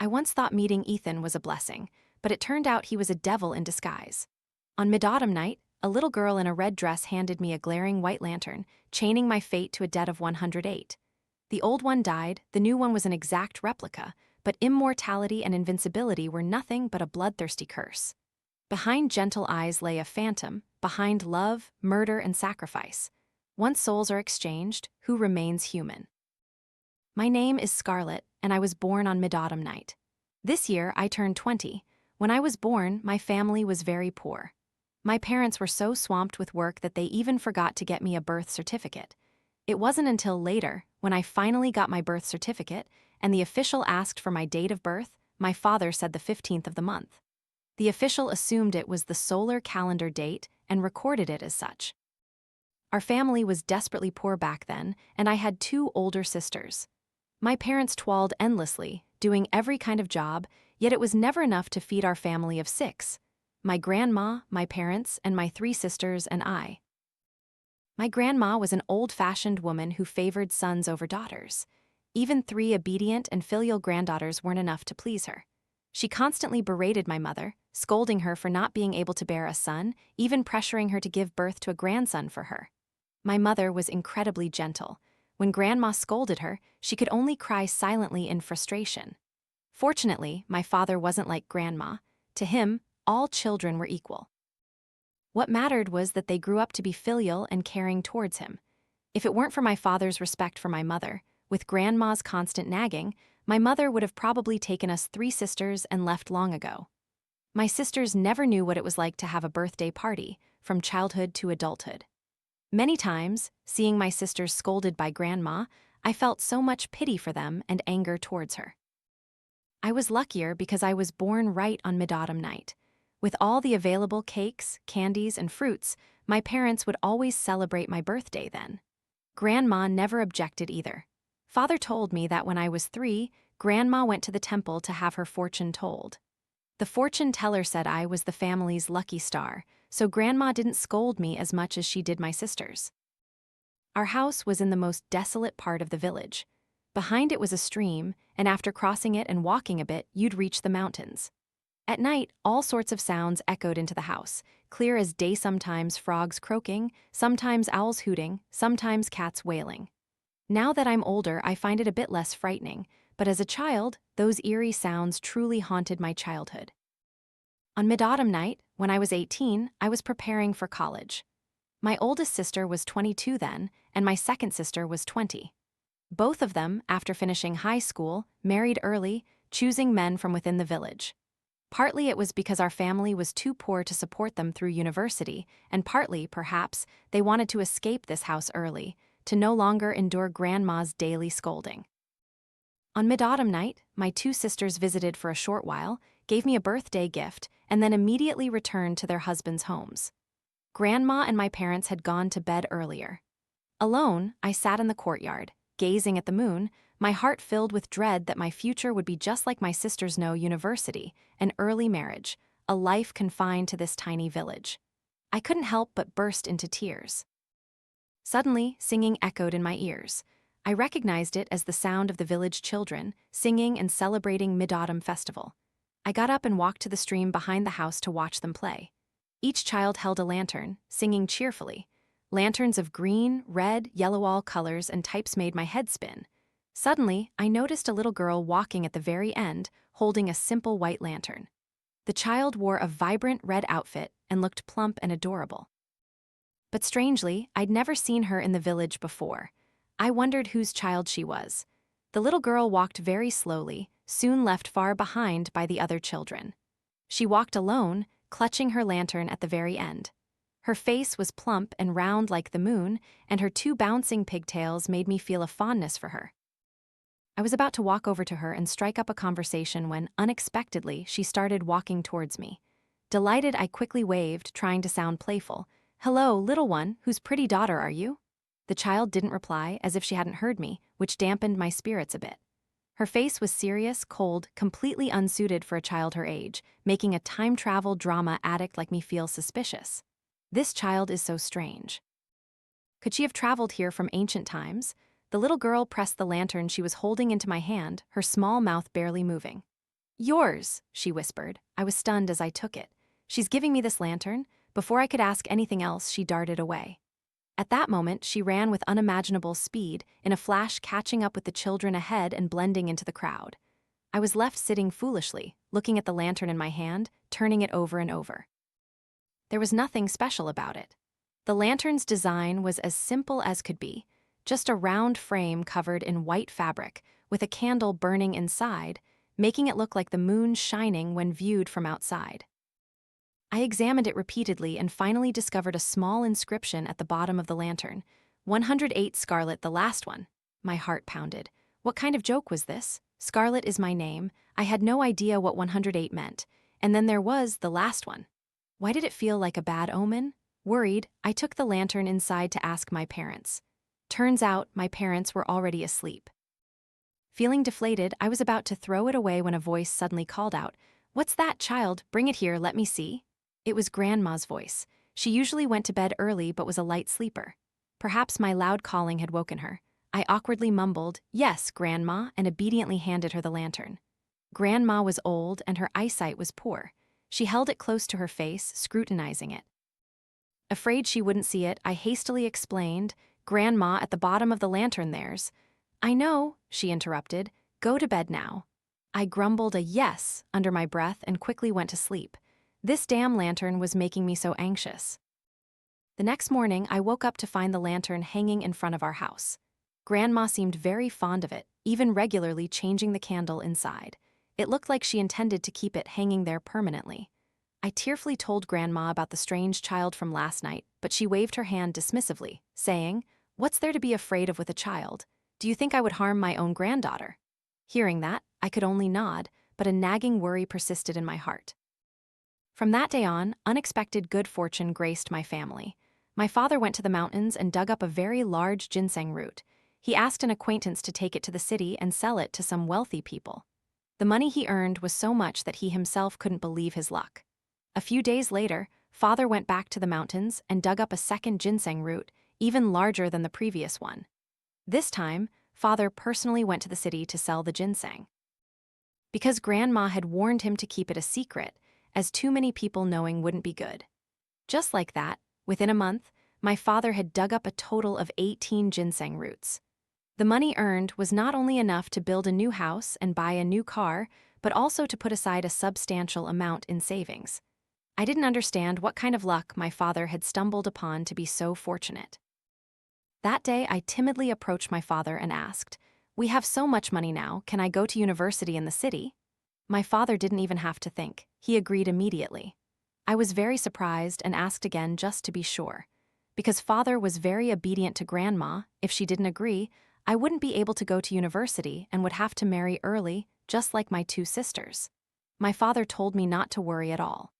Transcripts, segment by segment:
I once thought meeting Ethan was a blessing, but it turned out he was a devil in disguise. On mid-autumn night, a little girl in a red dress handed me a glaring white lantern, chaining my fate to a debt of 108. The old one died, the new one was an exact replica, but immortality and invincibility were nothing but a bloodthirsty curse. Behind gentle eyes lay a phantom, behind love, murder, and sacrifice. Once souls are exchanged, who remains human? My name is Scarlet, and I was born on mid-autumn night. This year, I turned 20. When I was born, my family was very poor. My parents were so swamped with work that they even forgot to get me a birth certificate. It wasn't until later, when I finally got my birth certificate, and the official asked for my date of birth, my father said the 15th of the month. The official assumed it was the solar calendar date and recorded it as such. Our family was desperately poor back then, and I had 2 older sisters. My parents toiled endlessly, doing every kind of job, yet it was never enough to feed our family of 6. My grandma, my parents, and my 3 sisters and I. My grandma was an old-fashioned woman who favored sons over daughters. Even 3 obedient and filial granddaughters weren't enough to please her. She constantly berated my mother, scolding her for not being able to bear a son, even pressuring her to give birth to a grandson for her. My mother was incredibly gentle. When Grandma scolded her, she could only cry silently in frustration. Fortunately, my father wasn't like Grandma. To him, all children were equal. What mattered was that they grew up to be filial and caring towards him. If it weren't for my father's respect for my mother, with Grandma's constant nagging, my mother would have probably taken us 3 sisters and left long ago. My sisters never knew what it was like to have a birthday party, from childhood to adulthood. Many times, seeing my sisters scolded by Grandma, I felt so much pity for them and anger towards her. I was luckier because I was born right on mid-autumn night. With all the available cakes, candies, and fruits, my parents would always celebrate my birthday then. Grandma never objected either. Father told me that when I was 3, Grandma went to the temple to have her fortune told. The fortune teller said I was the family's lucky star, so Grandma didn't scold me as much as she did my sisters. Our house was in the most desolate part of the village. Behind it was a stream, and after crossing it and walking a bit, you'd reach the mountains. At night, all sorts of sounds echoed into the house, clear as day, sometimes frogs croaking, sometimes owls hooting, sometimes cats wailing. Now that I'm older, I find it a bit less frightening, but as a child, those eerie sounds truly haunted my childhood. On mid-autumn night, when I was 18, I was preparing for college. My oldest sister was 22 then, and my second sister was 20. Both of them, after finishing high school, married early, choosing men from within the village. Partly it was because our family was too poor to support them through university, and partly, perhaps, they wanted to escape this house early, to no longer endure Grandma's daily scolding. On mid-autumn night, my 2 sisters visited for a short while, gave me a birthday gift, and then immediately returned to their husbands' homes. Grandma and my parents had gone to bed earlier. Alone, I sat in the courtyard, gazing at the moon, my heart filled with dread that my future would be just like my sisters know: university, an early marriage, a life confined to this tiny village. I couldn't help but burst into tears. Suddenly, singing echoed in my ears. I recognized it as the sound of the village children, singing and celebrating Mid-Autumn Festival. I got up and walked to the stream behind the house to watch them play. Each child held a lantern, singing cheerfully. Lanterns of green, red, yellow, all colors and types made my head spin. Suddenly, I noticed a little girl walking at the very end, holding a simple white lantern. The child wore a vibrant red outfit and looked plump and adorable. But strangely, I'd never seen her in the village before. I wondered whose child she was. The little girl walked very slowly, soon left far behind by the other children. She walked alone, clutching her lantern at the very end. Her face was plump and round like the moon, and her 2 bouncing pigtails made me feel a fondness for her. I was about to walk over to her and strike up a conversation when, unexpectedly, she started walking towards me. Delighted, I quickly waved, trying to sound playful. "Hello, little one, whose pretty daughter are you?" The child didn't reply, as if she hadn't heard me, which dampened my spirits a bit. Her face was serious, cold, completely unsuited for a child her age, making a time travel drama addict like me feel suspicious. This child is so strange. Could she have traveled here from ancient times? The little girl pressed the lantern she was holding into my hand, her small mouth barely moving. Yours, she whispered. I was stunned as I took it. She's giving me this lantern? Before I could ask anything else, she darted away. At that moment, she ran with unimaginable speed, in a flash catching up with the children ahead and blending into the crowd. I was left sitting foolishly, looking at the lantern in my hand, turning it over and over. There was nothing special about it. The lantern's design was as simple as could be, just a round frame covered in white fabric, with a candle burning inside, making it look like the moon shining when viewed from outside. I examined it repeatedly and finally discovered a small inscription at the bottom of the lantern. 108 Scarlet, the last one. My heart pounded. What kind of joke was this? Scarlet is my name. I had no idea what 108 meant. And then there was the last one. Why did it feel like a bad omen? Worried, I took the lantern inside to ask my parents. Turns out, my parents were already asleep. Feeling deflated, I was about to throw it away when a voice suddenly called out, "What's that, child? Bring it here, let me see." It was Grandma's voice. She usually went to bed early but was a light sleeper. Perhaps my loud calling had woken her. I awkwardly mumbled, "Yes, Grandma," and obediently handed her the lantern. Grandma was old and her eyesight was poor. She held it close to her face, scrutinizing it. Afraid she wouldn't see it, I hastily explained, "Grandma, at the bottom of the lantern there's—" "I know," she interrupted. "Go to bed now." I grumbled a yes under my breath and quickly went to sleep. This damn lantern was making me so anxious. The next morning, I woke up to find the lantern hanging in front of our house. Grandma seemed very fond of it, even regularly changing the candle inside. It looked like she intended to keep it hanging there permanently. I tearfully told Grandma about the strange child from last night, but she waved her hand dismissively, saying, "What's there to be afraid of with a child? Do you think I would harm my own granddaughter?" Hearing that, I could only nod, but a nagging worry persisted in my heart. From that day on, unexpected good fortune graced my family. My father went to the mountains and dug up a very large ginseng root. He asked an acquaintance to take it to the city and sell it to some wealthy people. The money he earned was so much that he himself couldn't believe his luck. A few days later, Father went back to the mountains and dug up a second ginseng root, even larger than the previous one. This time, Father personally went to the city to sell the ginseng. Because Grandma had warned him to keep it a secret, as too many people knowing wouldn't be good. Just like that, within a month, my father had dug up a total of 18 ginseng roots. The money earned was not only enough to build a new house and buy a new car, but also to put aside a substantial amount in savings. I didn't understand what kind of luck my father had stumbled upon to be so fortunate. That day, I timidly approached my father and asked, "We have so much money now, can I go to university in the city?" My father didn't even have to think. He agreed immediately. I was very surprised and asked again just to be sure. Because Father was very obedient to Grandma, if she didn't agree, I wouldn't be able to go to university and would have to marry early, just like my two sisters. My father told me not to worry at all.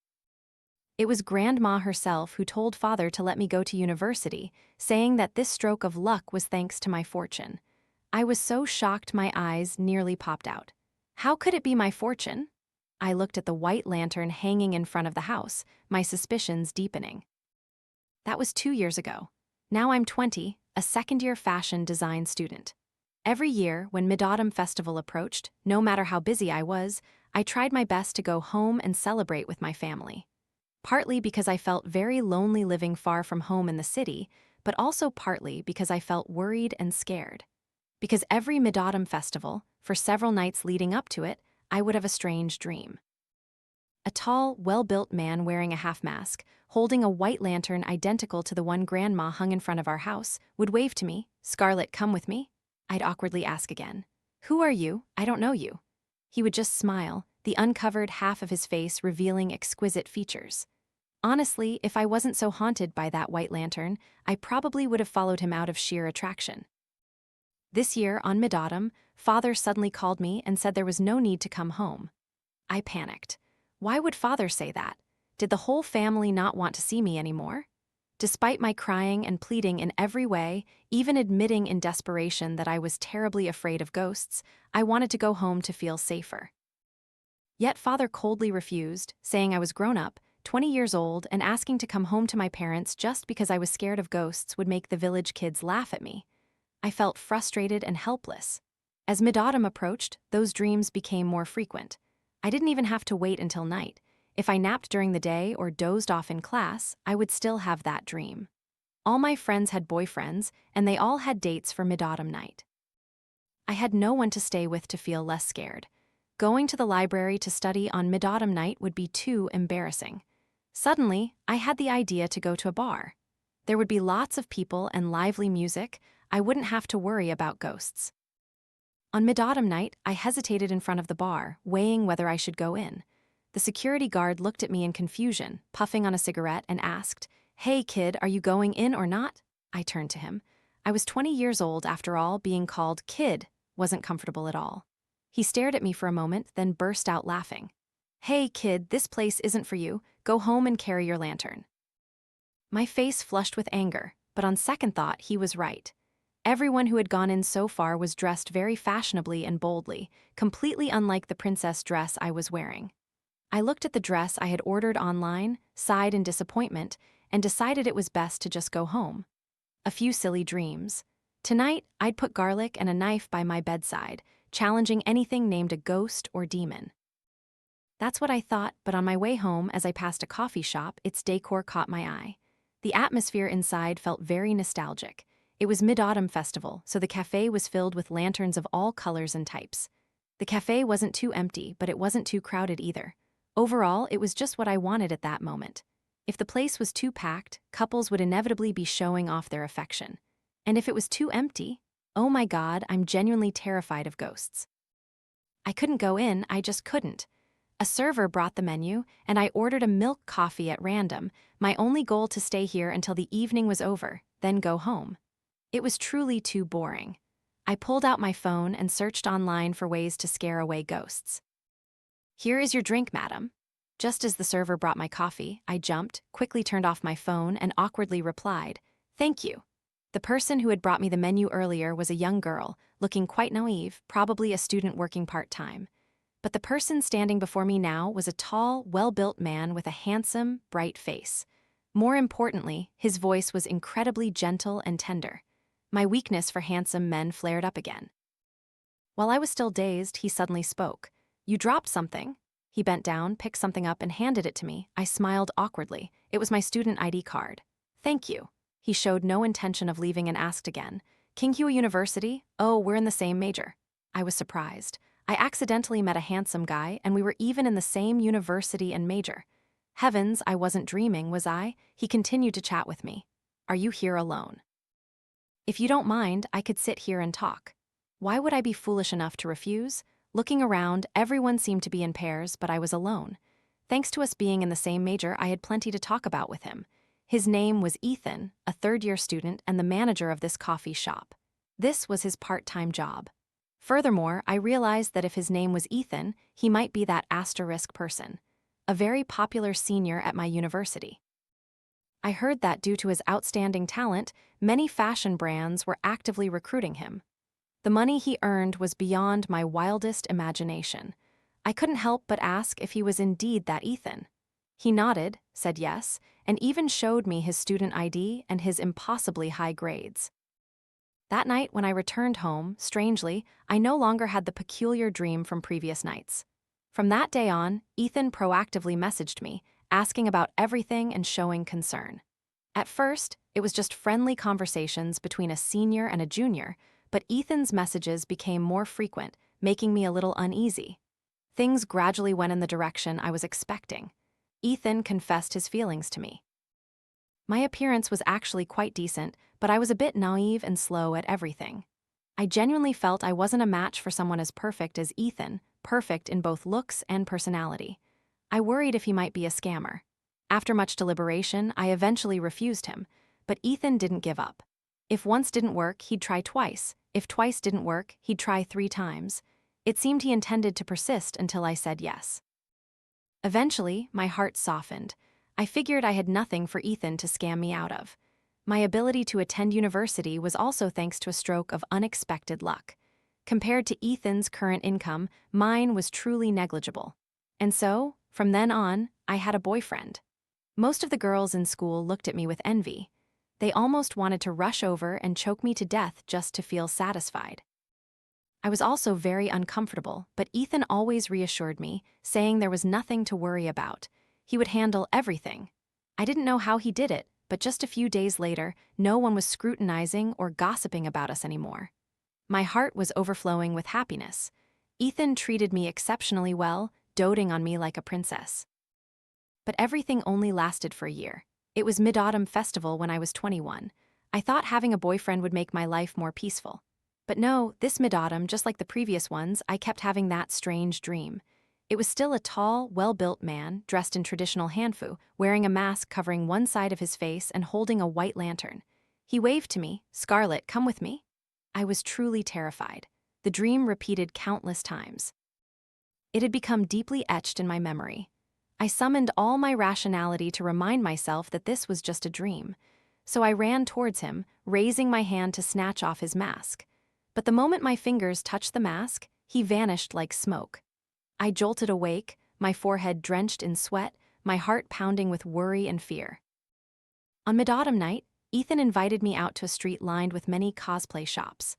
It was Grandma herself who told Father to let me go to university, saying that this stroke of luck was thanks to my fortune. I was so shocked my eyes nearly popped out. How could it be my fortune? I looked at the white lantern hanging in front of the house, my suspicions deepening. That was 2 years ago. Now I'm 20, a second-year fashion design student. Every year, when Mid-Autumn Festival approached, no matter how busy I was, I tried my best to go home and celebrate with my family. Partly because I felt very lonely living far from home in the city, but also partly because I felt worried and scared. Because every Mid-Autumn Festival, for several nights leading up to it, I would have a strange dream. A tall, well-built man wearing a half-mask, holding a white lantern identical to the one Grandma hung in front of our house, would wave to me, "Scarlet, come with me." I'd awkwardly ask again, "Who are you? I don't know you." He would just smile, the uncovered half of his face revealing exquisite features. Honestly, if I wasn't so haunted by that white lantern, I probably would have followed him out of sheer attraction. This year, on Mid-Autumn, Father suddenly called me and said there was no need to come home. I panicked. Why would Father say that? Did the whole family not want to see me anymore? Despite my crying and pleading in every way, even admitting in desperation that I was terribly afraid of ghosts, I wanted to go home to feel safer. Yet Father coldly refused, saying I was grown up, 20 years old, and asking to come home to my parents just because I was scared of ghosts would make the village kids laugh at me. I felt frustrated and helpless. As Mid-Autumn approached, those dreams became more frequent. I didn't even have to wait until night. If I napped during the day or dozed off in class, I would still have that dream. All my friends had boyfriends, and they all had dates for mid-autumn night. I had no one to stay with to feel less scared. Going to the library to study on mid-autumn night would be too embarrassing. Suddenly, I had the idea to go to a bar. There would be lots of people and lively music. I wouldn't have to worry about ghosts. On mid-autumn night, I hesitated in front of the bar, weighing whether I should go in. The security guard looked at me in confusion, puffing on a cigarette, and asked, "Hey kid, are you going in or not?" I turned to him. I was 20 years old after all. Being called kid wasn't comfortable at all. He stared at me for a moment, then burst out laughing. "Hey kid, this place isn't for you. Go home and carry your lantern." My face flushed with anger, but on second thought, he was right. Everyone who had gone in so far was dressed very fashionably and boldly, completely unlike the princess dress I was wearing. I looked at the dress I had ordered online, sighed in disappointment, and decided it was best to just go home. A few silly dreams. Tonight, I'd put garlic and a knife by my bedside, challenging anything named a ghost or demon. That's what I thought, but on my way home, as I passed a coffee shop, its decor caught my eye. The atmosphere inside felt very nostalgic. It was Mid-Autumn Festival, so the cafe was filled with lanterns of all colors and types. The cafe wasn't too empty, but it wasn't too crowded either. Overall, it was just what I wanted at that moment. If the place was too packed, couples would inevitably be showing off their affection. And if it was too empty, oh my God, I'm genuinely terrified of ghosts. I couldn't go in, I just couldn't. A server brought the menu, and I ordered a milk coffee at random, my only goal to stay here until the evening was over, then go home. It was truly too boring. I pulled out my phone and searched online for ways to scare away ghosts. "Here is your drink, madam." Just as the server brought my coffee, I jumped, quickly turned off my phone, and awkwardly replied, "Thank you." The person who had brought me the menu earlier was a young girl, looking quite naive, probably a student working part-time. But the person standing before me now was a tall, well-built man with a handsome, bright face. More importantly, his voice was incredibly gentle and tender. My weakness for handsome men flared up again. While I was still dazed, he suddenly spoke. "You dropped something." He bent down, picked something up, and handed it to me. I smiled awkwardly. It was my student ID card. "Thank you." He showed no intention of leaving and asked again, "Kinghua University? Oh, we're in the same major." I was surprised. I accidentally met a handsome guy, and we were even in the same university and major. Heavens, I wasn't dreaming, was I? He continued to chat with me. "Are you here alone?" "If you don't mind, I could sit here and talk." Why would I be foolish enough to refuse? Looking around, everyone seemed to be in pairs, but I was alone. Thanks to us being in the same major, I had plenty to talk about with him. His name was Ethan, a third-year student and the manager of this coffee shop. This was his part-time job. Furthermore, I realized that if his name was Ethan, he might be that asterisk person, a very popular senior at my university. I heard that due to his outstanding talent, many fashion brands were actively recruiting him. The money he earned was beyond my wildest imagination. I couldn't help but ask if he was indeed that Ethan. He nodded, said yes, and even showed me his student ID and his impossibly high grades. That night, when I returned home, strangely, I no longer had the peculiar dream from previous nights. From that day on, Ethan proactively messaged me, asking about everything and showing concern. At first, it was just friendly conversations between a senior and a junior, but Ethan's messages became more frequent, making me a little uneasy. Things gradually went in the direction I was expecting. Ethan confessed his feelings to me. My appearance was actually quite decent, but I was a bit naive and slow at everything. I genuinely felt I wasn't a match for someone as perfect as Ethan, perfect in both looks and personality. I worried if he might be a scammer. After much deliberation, I eventually refused him, but Ethan didn't give up. If once didn't work, he'd try twice. If twice didn't work, he'd try 3 times. It seemed he intended to persist until I said yes. Eventually, my heart softened. I figured I had nothing for Ethan to scam me out of. My ability to attend university was also thanks to a stroke of unexpected luck. Compared to Ethan's current income, mine was truly negligible. And so, from then on, I had a boyfriend. Most of the girls in school looked at me with envy. They almost wanted to rush over and choke me to death just to feel satisfied. I was also very uncomfortable, but Ethan always reassured me, saying there was nothing to worry about. He would handle everything. I didn't know how he did it, but just a few days later, no one was scrutinizing or gossiping about us anymore. My heart was overflowing with happiness. Ethan treated me exceptionally well, doting on me like a princess. But everything only lasted for a year. It was Mid-Autumn Festival when I was 21. I thought having a boyfriend would make my life more peaceful. But no, this mid-autumn, just like the previous ones, I kept having that strange dream. It was still a tall, well-built man, dressed in traditional hanfu, wearing a mask covering one side of his face and holding a white lantern. He waved to me, "Scarlet, come with me." I was truly terrified. The dream repeated countless times. It had become deeply etched in my memory. I summoned all my rationality to remind myself that this was just a dream. So I ran towards him, raising my hand to snatch off his mask. But the moment my fingers touched the mask, he vanished like smoke. I jolted awake, my forehead drenched in sweat, my heart pounding with worry and fear. On Mid-Autumn night, Ethan invited me out to a street lined with many cosplay shops.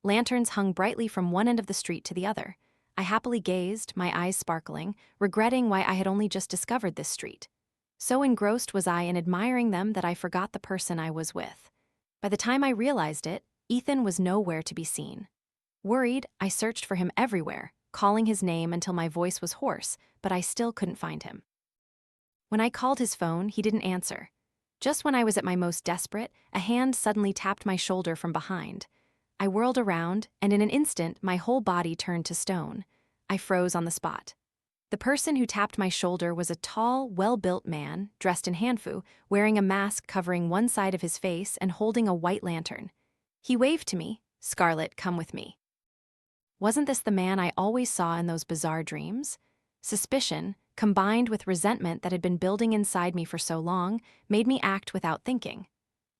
Lanterns hung brightly from one end of the street to the other. I happily gazed, my eyes sparkling, regretting why I had only just discovered this street. So engrossed was I in admiring them that I forgot the person I was with. By the time I realized it, Ethan was nowhere to be seen. Worried, I searched for him everywhere, calling his name until my voice was hoarse, but I still couldn't find him. When I called his phone, he didn't answer. Just when I was at my most desperate, a hand suddenly tapped my shoulder from behind. I whirled around, and in an instant, my whole body turned to stone. I froze on the spot. The person who tapped my shoulder was a tall, well-built man, dressed in hanfu, wearing a mask covering one side of his face and holding a white lantern. He waved to me, "Scarlet, come with me." Wasn't this the man I always saw in those bizarre dreams? Suspicion, combined with resentment that had been building inside me for so long, made me act without thinking.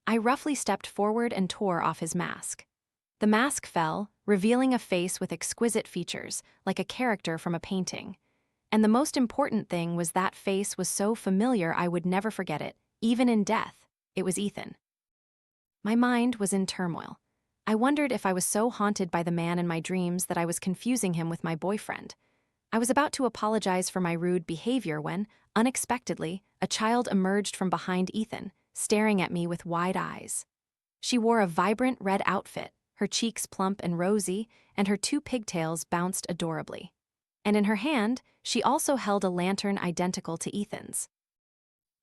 I roughly stepped forward and tore off his mask. The mask fell, revealing a face with exquisite features, like a character from a painting. And the most important thing was that face was so familiar I would never forget it, even in death. It was Ethan. My mind was in turmoil. I wondered if I was so haunted by the man in my dreams that I was confusing him with my boyfriend. I was about to apologize for my rude behavior when, unexpectedly, a child emerged from behind Ethan, staring at me with wide eyes. She wore a vibrant red outfit, her cheeks plump and rosy, and her two pigtails bounced adorably. And in her hand, she also held a lantern identical to Ethan's.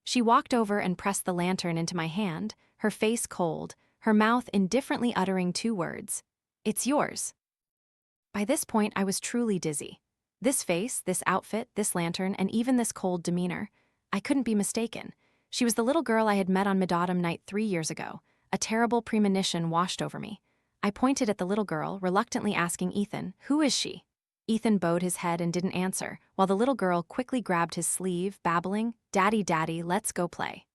She walked over and pressed the lantern into my hand, her face cold, her mouth indifferently uttering two words, "It's yours." By this point, I was truly dizzy. This face, this outfit, this lantern, and even this cold demeanor, I couldn't be mistaken. She was the little girl I had met on Mid-Autumn night 3 years ago. A terrible premonition washed over me. I pointed at the little girl, reluctantly asking Ethan, "Who is she?" Ethan bowed his head and didn't answer, while the little girl quickly grabbed his sleeve, babbling, "Daddy, Daddy, let's go play."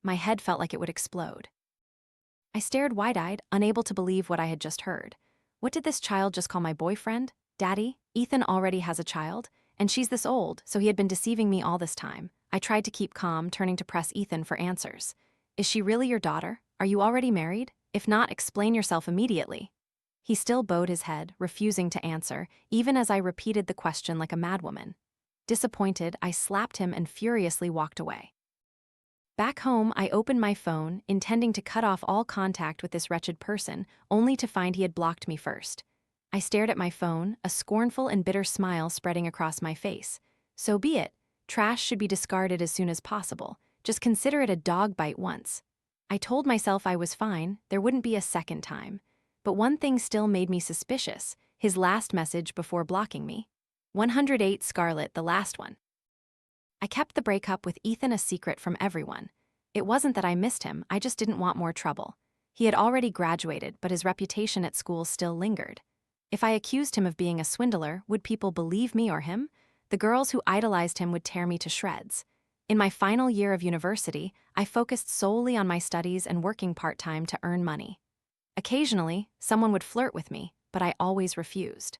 My head felt like it would explode. I stared wide-eyed, unable to believe what I had just heard. What did this child just call my boyfriend? Daddy? Ethan already has a child, and she's this old, so he had been deceiving me all this time. I tried to keep calm, turning to press Ethan for answers. "Is she really your daughter? Are you already married? If not, explain yourself immediately." He still bowed his head, refusing to answer, even as I repeated the question like a madwoman. Disappointed, I slapped him and furiously walked away. Back home, I opened my phone, intending to cut off all contact with this wretched person, only to find he had blocked me first. I stared at my phone, a scornful and bitter smile spreading across my face. So be it. Trash should be discarded as soon as possible. Just consider it a dog bite once. I told myself I was fine, there wouldn't be a second time. But one thing still made me suspicious, his last message before blocking me. 108 Scarlet, the last one. I kept the breakup with Ethan a secret from everyone. It wasn't that I missed him, I just didn't want more trouble. He had already graduated, but his reputation at school still lingered. If I accused him of being a swindler, would people believe me or him? The girls who idolized him would tear me to shreds. In my final year of university, I focused solely on my studies and working part-time to earn money. Occasionally, someone would flirt with me, but I always refused.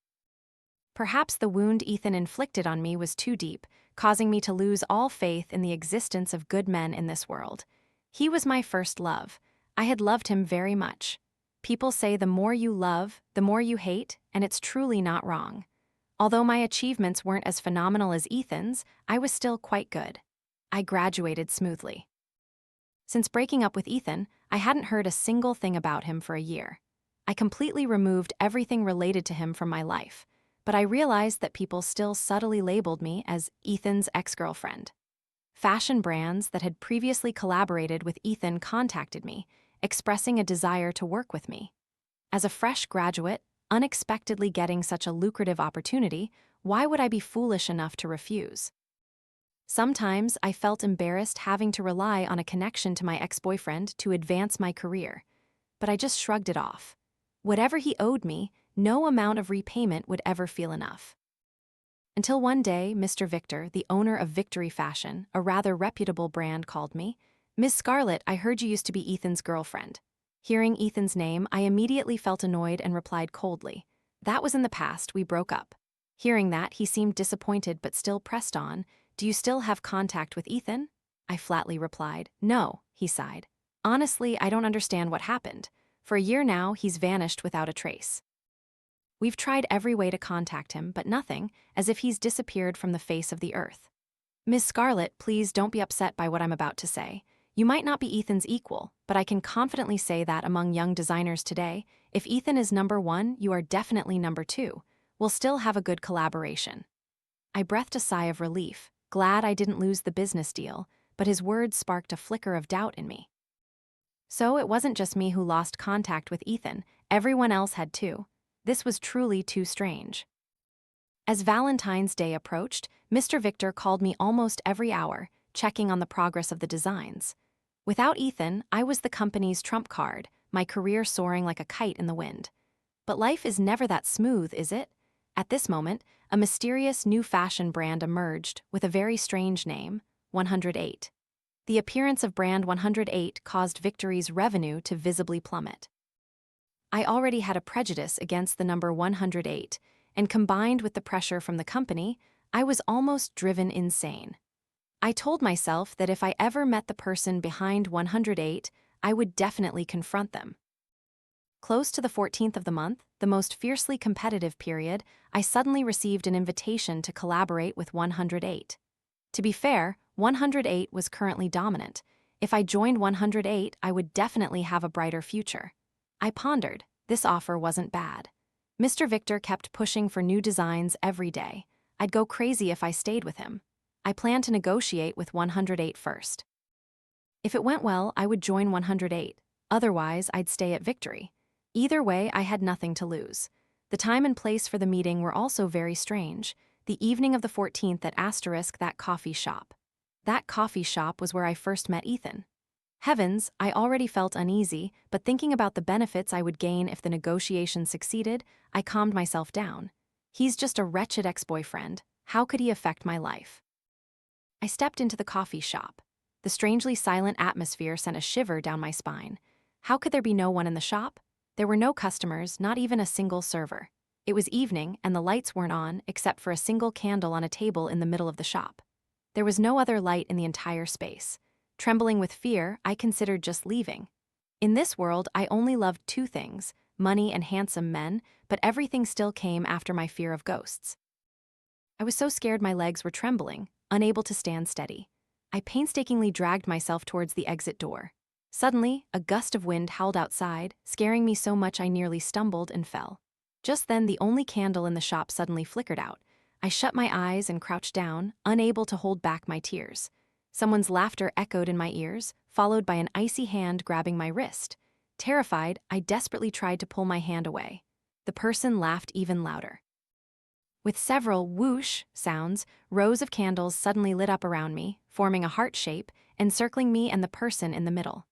Perhaps the wound Ethan inflicted on me was too deep, causing me to lose all faith in the existence of good men in this world. He was my first love. I had loved him very much. People say the more you love, the more you hate, and it's truly not wrong. Although my achievements weren't as phenomenal as Ethan's, I was still quite good. I graduated smoothly. Since breaking up with Ethan, I hadn't heard a single thing about him for a year. I completely removed everything related to him from my life, but I realized that people still subtly labeled me as Ethan's ex-girlfriend. Fashion brands that had previously collaborated with Ethan contacted me, expressing a desire to work with me. As a fresh graduate, unexpectedly getting such a lucrative opportunity, why would I be foolish enough to refuse? Sometimes I felt embarrassed having to rely on a connection to my ex-boyfriend to advance my career, but I just shrugged it off. Whatever he owed me, no amount of repayment would ever feel enough. Until one day, Mr. Victor, the owner of Victory Fashion, a rather reputable brand, called me. "Miss Scarlett, I heard you used to be Ethan's girlfriend." Hearing Ethan's name, I immediately felt annoyed and replied coldly, "That was in the past, we broke up." Hearing that, he seemed disappointed but still pressed on, "Do you still have contact with Ethan?" I flatly replied, "No," he sighed. "Honestly, I don't understand what happened. For a year now, he's vanished without a trace. We've tried every way to contact him, but nothing, as if he's disappeared from the face of the earth." "Miss Scarlett, please don't be upset by what I'm about to say. You might not be Ethan's equal, but I can confidently say that among young designers today, if Ethan is number one, you are definitely number two. We'll still have a good collaboration." I breathed a sigh of relief, glad I didn't lose the business deal, but his words sparked a flicker of doubt in me. So it wasn't just me who lost contact with Ethan, everyone else had too. This was truly too strange. As Valentine's Day approached, Mr. Victor called me almost every hour, checking on the progress of the designs. Without Ethan, I was the company's trump card, my career soaring like a kite in the wind. But life is never that smooth, is it? At this moment, a mysterious new fashion brand emerged with a very strange name, 108. The appearance of brand 108 caused Victory's revenue to visibly plummet. I already had a prejudice against the number 108, and combined with the pressure from the company, I was almost driven insane. I told myself that if I ever met the person behind 108, I would definitely confront them. Close to the 14th of the month, the most fiercely competitive period, I suddenly received an invitation to collaborate with 108. To be fair, 108 was currently dominant. If I joined 108, I would definitely have a brighter future. I pondered. This offer wasn't bad. Mr. Victor kept pushing for new designs every day. I'd go crazy if I stayed with him. I planned to negotiate with 108 first. If it went well, I would join 108. Otherwise, I'd stay at Victory. Either way, I had nothing to lose. The time and place for the meeting were also very strange. The evening of the 14th at that coffee shop. That coffee shop was where I first met Ethan. Heavens, I already felt uneasy, but thinking about the benefits I would gain if the negotiation succeeded, I calmed myself down. He's just a wretched ex-boyfriend. How could he affect my life? I stepped into the coffee shop. The strangely silent atmosphere sent a shiver down my spine. How could there be no one in the shop? There were no customers, not even a single server. It was evening, and the lights weren't on except for a single candle on a table in the middle of the shop. There was no other light in the entire space. Trembling with fear, I considered just leaving. In this world, I only loved two things, money and handsome men, but everything still came after my fear of ghosts. I was so scared my legs were trembling, unable to stand steady. I painstakingly dragged myself towards the exit door. Suddenly, a gust of wind howled outside, scaring me so much I nearly stumbled and fell. Just then, the only candle in the shop suddenly flickered out. I shut my eyes and crouched down, unable to hold back my tears. Someone's laughter echoed in my ears, followed by an icy hand grabbing my wrist. Terrified, I desperately tried to pull my hand away. The person laughed even louder. With several whoosh sounds, rows of candles suddenly lit up around me, forming a heart shape, encircling me and the person in the middle.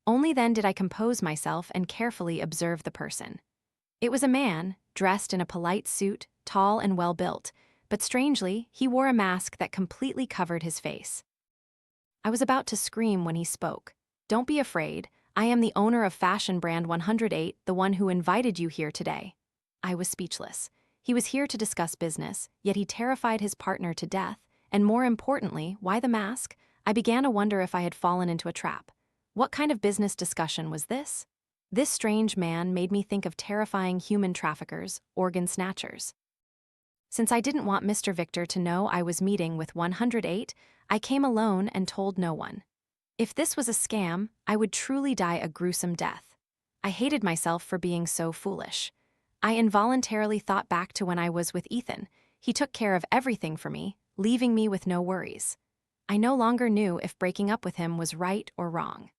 Only then did I compose myself and carefully observe the person. It was a man, dressed in a polite suit, tall and well-built, but strangely, he wore a mask that completely covered his face. I was about to scream when he spoke. "Don't be afraid. I am the owner of fashion brand 108, the one who invited you here today." I was speechless. He was here to discuss business, yet he terrified his partner to death, and more importantly, why the mask? I began to wonder if I had fallen into a trap. What kind of business discussion was this? This strange man made me think of terrifying human traffickers, organ snatchers. Since I didn't want Mr. Victor to know I was meeting with 108, I came alone and told no one. If this was a scam, I would truly die a gruesome death. I hated myself for being so foolish. I involuntarily thought back to when I was with Ethan. He took care of everything for me, leaving me with no worries. I no longer knew if breaking up with him was right or wrong.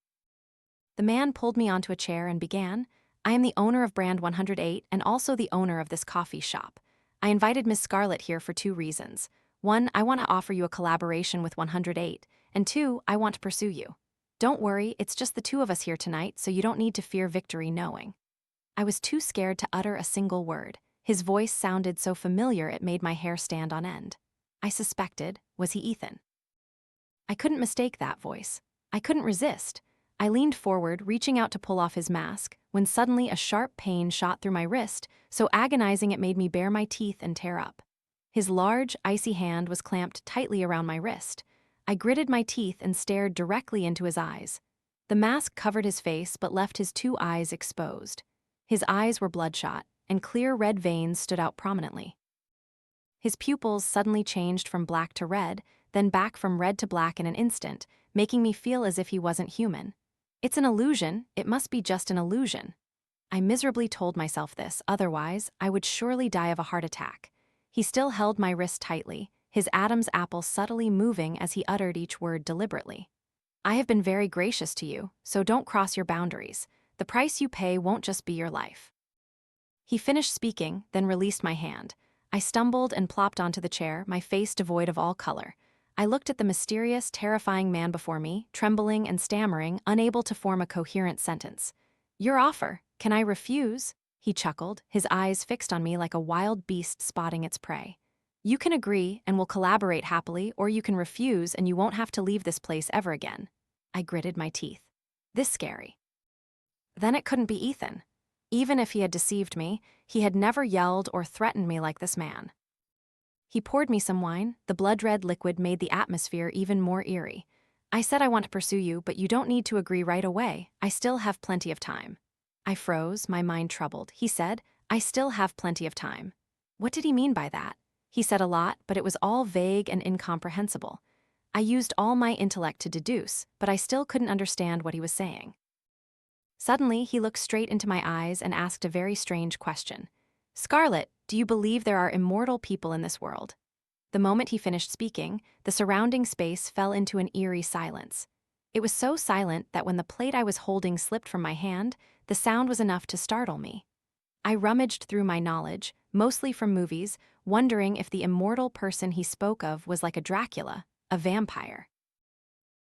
The man pulled me onto a chair and began, "I am the owner of Brand 108 and also the owner of this coffee shop. I invited Miss Scarlett here for 2 reasons. 1, I want to offer you a collaboration with 108, and 2, I want to pursue you. Don't worry, it's just the 2 of us here tonight, so you don't need to fear Victory knowing." I was too scared to utter a single word. His voice sounded so familiar it made my hair stand on end. I suspected, was he Ethan? I couldn't mistake that voice. I couldn't resist. I leaned forward, reaching out to pull off his mask, when suddenly a sharp pain shot through my wrist, so agonizing it made me bare my teeth and tear up. His large, icy hand was clamped tightly around my wrist. I gritted my teeth and stared directly into his eyes. The mask covered his face but left his 2 eyes exposed. His eyes were bloodshot, and clear red veins stood out prominently. His pupils suddenly changed from black to red, then back from red to black in an instant, making me feel as if he wasn't human. It's an illusion, it must be just an illusion. I miserably told myself this, otherwise, I would surely die of a heart attack. He still held my wrist tightly, his Adam's apple subtly moving as he uttered each word deliberately. "I have been very gracious to you, so don't cross your boundaries. The price you pay won't just be your life." He finished speaking, then released my hand. I stumbled and plopped onto the chair, my face devoid of all color. I looked at the mysterious, terrifying man before me, trembling and stammering, unable to form a coherent sentence. "Your offer, can I refuse?" He chuckled, his eyes fixed on me like a wild beast spotting its prey. "You can agree and we'll collaborate happily, or you can refuse and you won't have to leave this place ever again." I gritted my teeth. This scary. Then it couldn't be Ethan. Even if he had deceived me, he had never yelled or threatened me like this man. He poured me some wine. The blood-red liquid made the atmosphere even more eerie. "I said I want to pursue you, but you don't need to agree right away. I still have plenty of time." I froze, my mind troubled. He said, "I still have plenty of time." What did he mean by that? He said a lot, but it was all vague and incomprehensible. I used all my intellect to deduce, but I still couldn't understand what he was saying. Suddenly, he looked straight into my eyes and asked a very strange question. "Scarlett, do you believe there are immortal people in this world?" The moment he finished speaking, the surrounding space fell into an eerie silence. It was so silent that when the plate I was holding slipped from my hand, the sound was enough to startle me. I rummaged through my knowledge, mostly from movies, wondering if the immortal person he spoke of was like a Dracula, a vampire.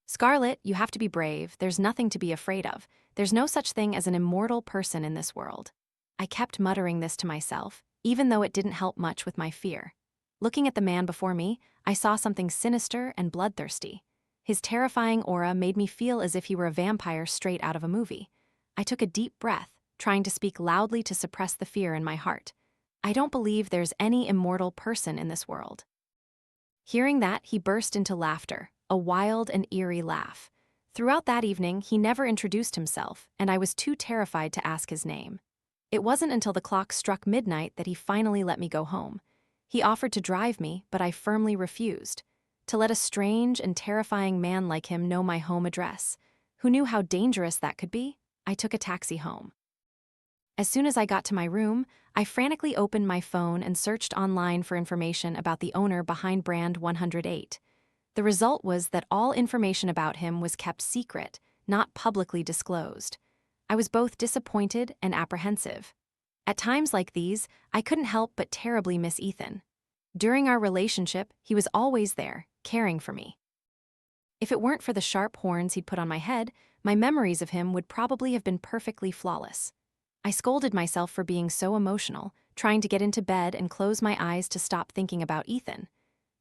"Scarlett, you have to be brave. There's nothing to be afraid of. There's no such thing as an immortal person in this world." I kept muttering this to myself, even though it didn't help much with my fear. Looking at the man before me, I saw something sinister and bloodthirsty. His terrifying aura made me feel as if he were a vampire straight out of a movie. I took a deep breath, trying to speak loudly to suppress the fear in my heart. "I don't believe there's any immortal person in this world." Hearing that, he burst into laughter, a wild and eerie laugh. Throughout that evening, he never introduced himself, and I was too terrified to ask his name. It wasn't until the clock struck midnight that he finally let me go home. He offered to drive me, but I firmly refused. To let a strange and terrifying man like him know my home address, who knew how dangerous that could be, I took a taxi home. As soon as I got to my room, I frantically opened my phone and searched online for information about the owner behind Brand 108. The result was that all information about him was kept secret, not publicly disclosed. I was both disappointed and apprehensive. At times like these, I couldn't help but terribly miss Ethan. During our relationship, he was always there, caring for me. If it weren't for the sharp horns he'd put on my head, my memories of him would probably have been perfectly flawless. I scolded myself for being so emotional, trying to get into bed and close my eyes to stop thinking about Ethan.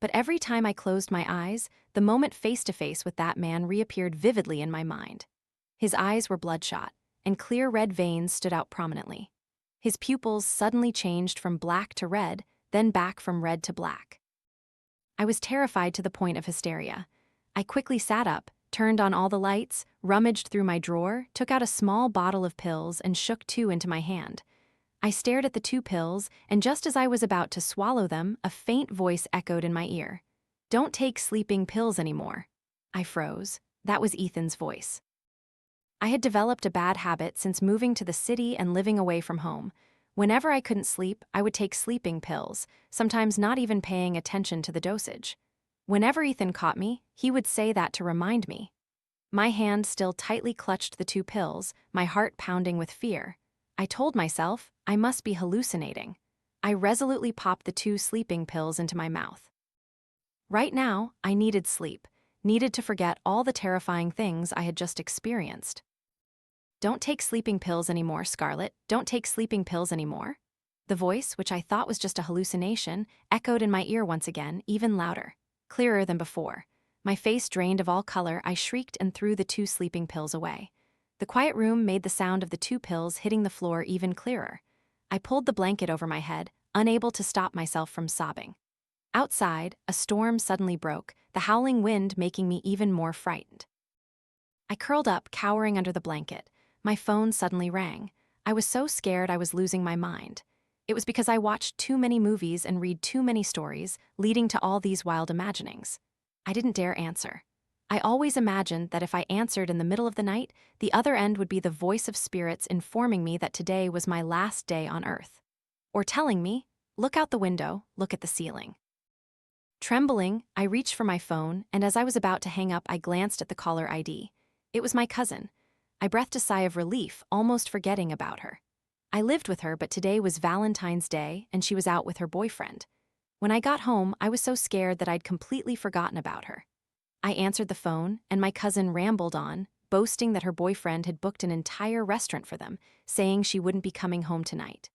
But every time I closed my eyes, the moment face-to-face with that man reappeared vividly in my mind. His eyes were bloodshot, and clear red veins stood out prominently. His pupils suddenly changed from black to red, then back from red to black. I was terrified to the point of hysteria. I quickly sat up, turned on all the lights, rummaged through my drawer, took out a small bottle of pills, and shook 2 into my hand. I stared at the 2 pills, and just as I was about to swallow them, a faint voice echoed in my ear. "Don't take sleeping pills anymore." I froze. That was Ethan's voice. I had developed a bad habit since moving to the city and living away from home. Whenever I couldn't sleep, I would take sleeping pills, sometimes not even paying attention to the dosage. Whenever Ethan caught me, he would say that to remind me. My hand still tightly clutched the 2 pills, my heart pounding with fear. I told myself I must be hallucinating. I resolutely popped the 2 sleeping pills into my mouth. Right now, I needed sleep, needed to forget all the terrifying things I had just experienced. "Don't take sleeping pills anymore, Scarlett. Don't take sleeping pills anymore." The voice, which I thought was just a hallucination, echoed in my ear once again, even louder, clearer than before. My face drained of all color, I shrieked and threw the 2 sleeping pills away. The quiet room made the sound of the 2 pills hitting the floor even clearer. I pulled the blanket over my head, unable to stop myself from sobbing. Outside, a storm suddenly broke, the howling wind making me even more frightened. I curled up, cowering under the blanket. My phone suddenly rang. I was so scared I was losing my mind. It was because I watched too many movies and read too many stories, leading to all these wild imaginings. I didn't dare answer. I always imagined that if I answered in the middle of the night, the other end would be the voice of spirits informing me that today was my last day on Earth. Or telling me, "Look out the window, look at the ceiling." Trembling, I reached for my phone, and as I was about to hang up, I glanced at the caller ID. It was my cousin. I breathed a sigh of relief, almost forgetting about her. I lived with her, but today was Valentine's Day, and she was out with her boyfriend. When I got home, I was so scared that I'd completely forgotten about her. I answered the phone, and my cousin rambled on, boasting that her boyfriend had booked an entire restaurant for them, saying she wouldn't be coming home tonight.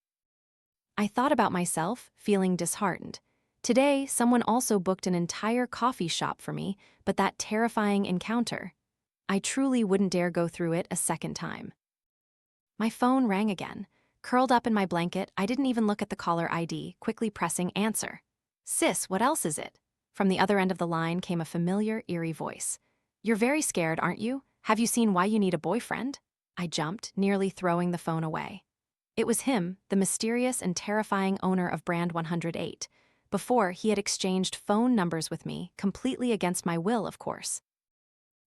I thought about myself, feeling disheartened. Today, someone also booked an entire coffee shop for me, but that terrifying encounter. I truly wouldn't dare go through it a second time. My phone rang again. Curled up in my blanket, I didn't even look at the caller ID, quickly pressing answer. "Sis, what else is it?" From the other end of the line came a familiar, eerie voice. "You're very scared, aren't you? Have you seen why you need a boyfriend?" I jumped, nearly throwing the phone away. It was him, the mysterious and terrifying owner of Brand 108. Before, he had exchanged phone numbers with me, completely against my will, of course.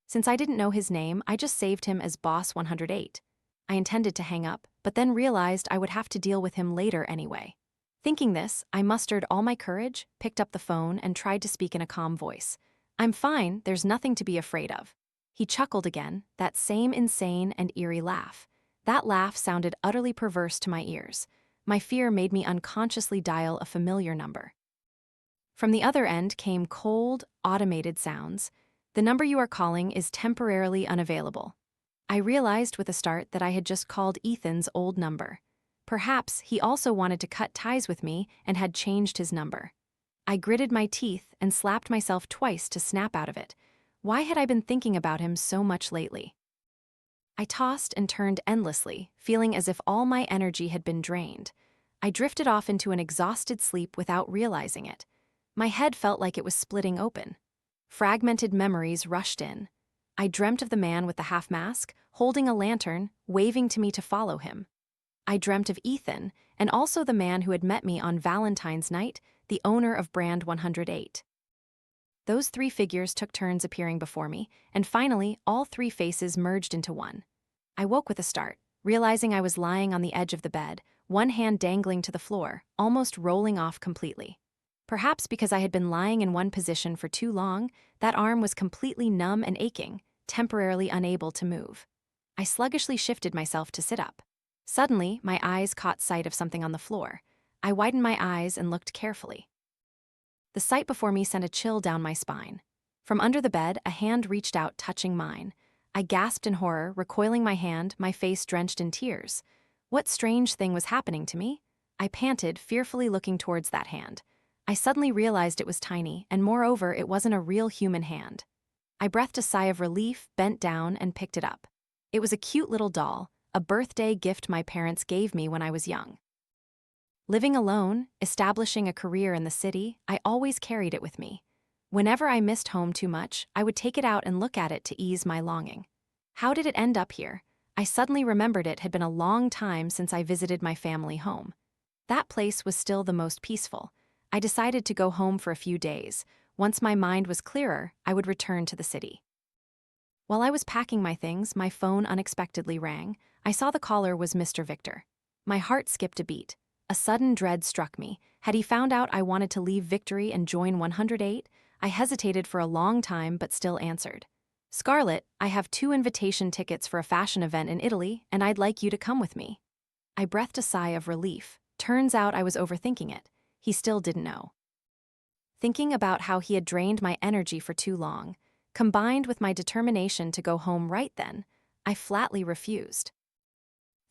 Since I didn't know his name, I just saved him as Boss 108. I intended to hang up, but then realized I would have to deal with him later anyway. Thinking this, I mustered all my courage, picked up the phone, and tried to speak in a calm voice. "I'm fine, there's nothing to be afraid of." He chuckled again, that same insane and eerie laugh. That laugh sounded utterly perverse to my ears. My fear made me unconsciously dial a familiar number. From the other end came cold, automated sounds. "The number you are calling is temporarily unavailable." I realized with a start that I had just called Ethan's old number. Perhaps he also wanted to cut ties with me and had changed his number. I gritted my teeth and slapped myself twice to snap out of it. Why had I been thinking about him so much lately? I tossed and turned endlessly, feeling as if all my energy had been drained. I drifted off into an exhausted sleep without realizing it. My head felt like it was splitting open. Fragmented memories rushed in. I dreamt of the man with the half mask, holding a lantern, waving to me to follow him. I dreamt of Ethan, and also the man who had met me on Valentine's night, the owner of Brand 108. Those 3 figures took turns appearing before me, and finally, all 3 faces merged into one. I woke with a start, realizing I was lying on the edge of the bed, one hand dangling to the floor, almost rolling off completely. Perhaps because I had been lying in one position for too long, that arm was completely numb and aching, temporarily unable to move. I sluggishly shifted myself to sit up. Suddenly, my eyes caught sight of something on the floor. I widened my eyes and looked carefully. The sight before me sent a chill down my spine. From under the bed, a hand reached out, touching mine. I gasped in horror, recoiling my hand, my face drenched in tears. What strange thing was happening to me? I panted, fearfully looking towards that hand. I suddenly realized it was tiny, and moreover, it wasn't a real human hand. I breathed a sigh of relief, bent down, and picked it up. It was a cute little doll, a birthday gift my parents gave me when I was young. Living alone, establishing a career in the city, I always carried it with me. Whenever I missed home too much, I would take it out and look at it to ease my longing. How did it end up here? I suddenly remembered it had been a long time since I visited my family home. That place was still the most peaceful. I decided to go home for a few days. Once my mind was clearer, I would return to the city. While I was packing my things, my phone unexpectedly rang. I saw the caller was Mr. Victor. My heart skipped a beat. A sudden dread struck me. Had he found out I wanted to leave Victory and join 108? I hesitated for a long time but still answered. Scarlett, I have 2 invitation tickets for a fashion event in Italy, and I'd like you to come with me. I breathed a sigh of relief. Turns out I was overthinking it. He still didn't know. Thinking about how he had drained my energy for too long, combined with my determination to go home right then, I flatly refused.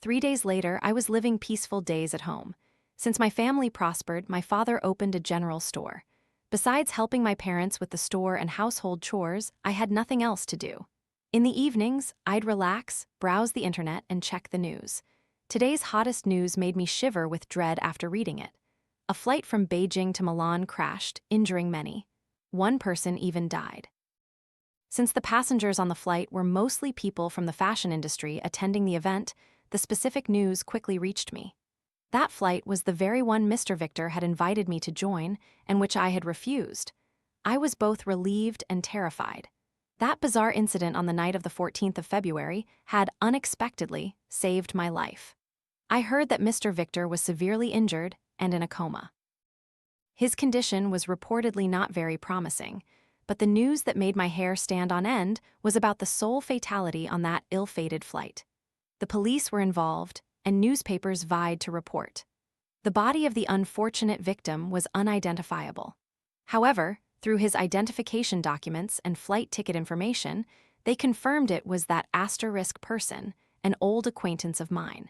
3 days later, I was living peaceful days at home. Since my family prospered, my father opened a general store. Besides helping my parents with the store and household chores, I had nothing else to do. In the evenings, I'd relax, browse the internet, and check the news. Today's hottest news made me shiver with dread after reading it. A flight from Beijing to Milan crashed, injuring many. 1 person even died. Since the passengers on the flight were mostly people from the fashion industry attending the event, the specific news quickly reached me. That flight was the very one Mr. Victor had invited me to join, and which I had refused. I was both relieved and terrified. That bizarre incident on the night of the 14th of February had unexpectedly saved my life. I heard that Mr. Victor was severely injured and in a coma. His condition was reportedly not very promising, but the news that made my hair stand on end was about the sole fatality on that ill-fated flight. The police were involved, and newspapers vied to report. The body of the unfortunate victim was unidentifiable. However, through his identification documents and flight ticket information, they confirmed it was that asterisk person, an old acquaintance of mine.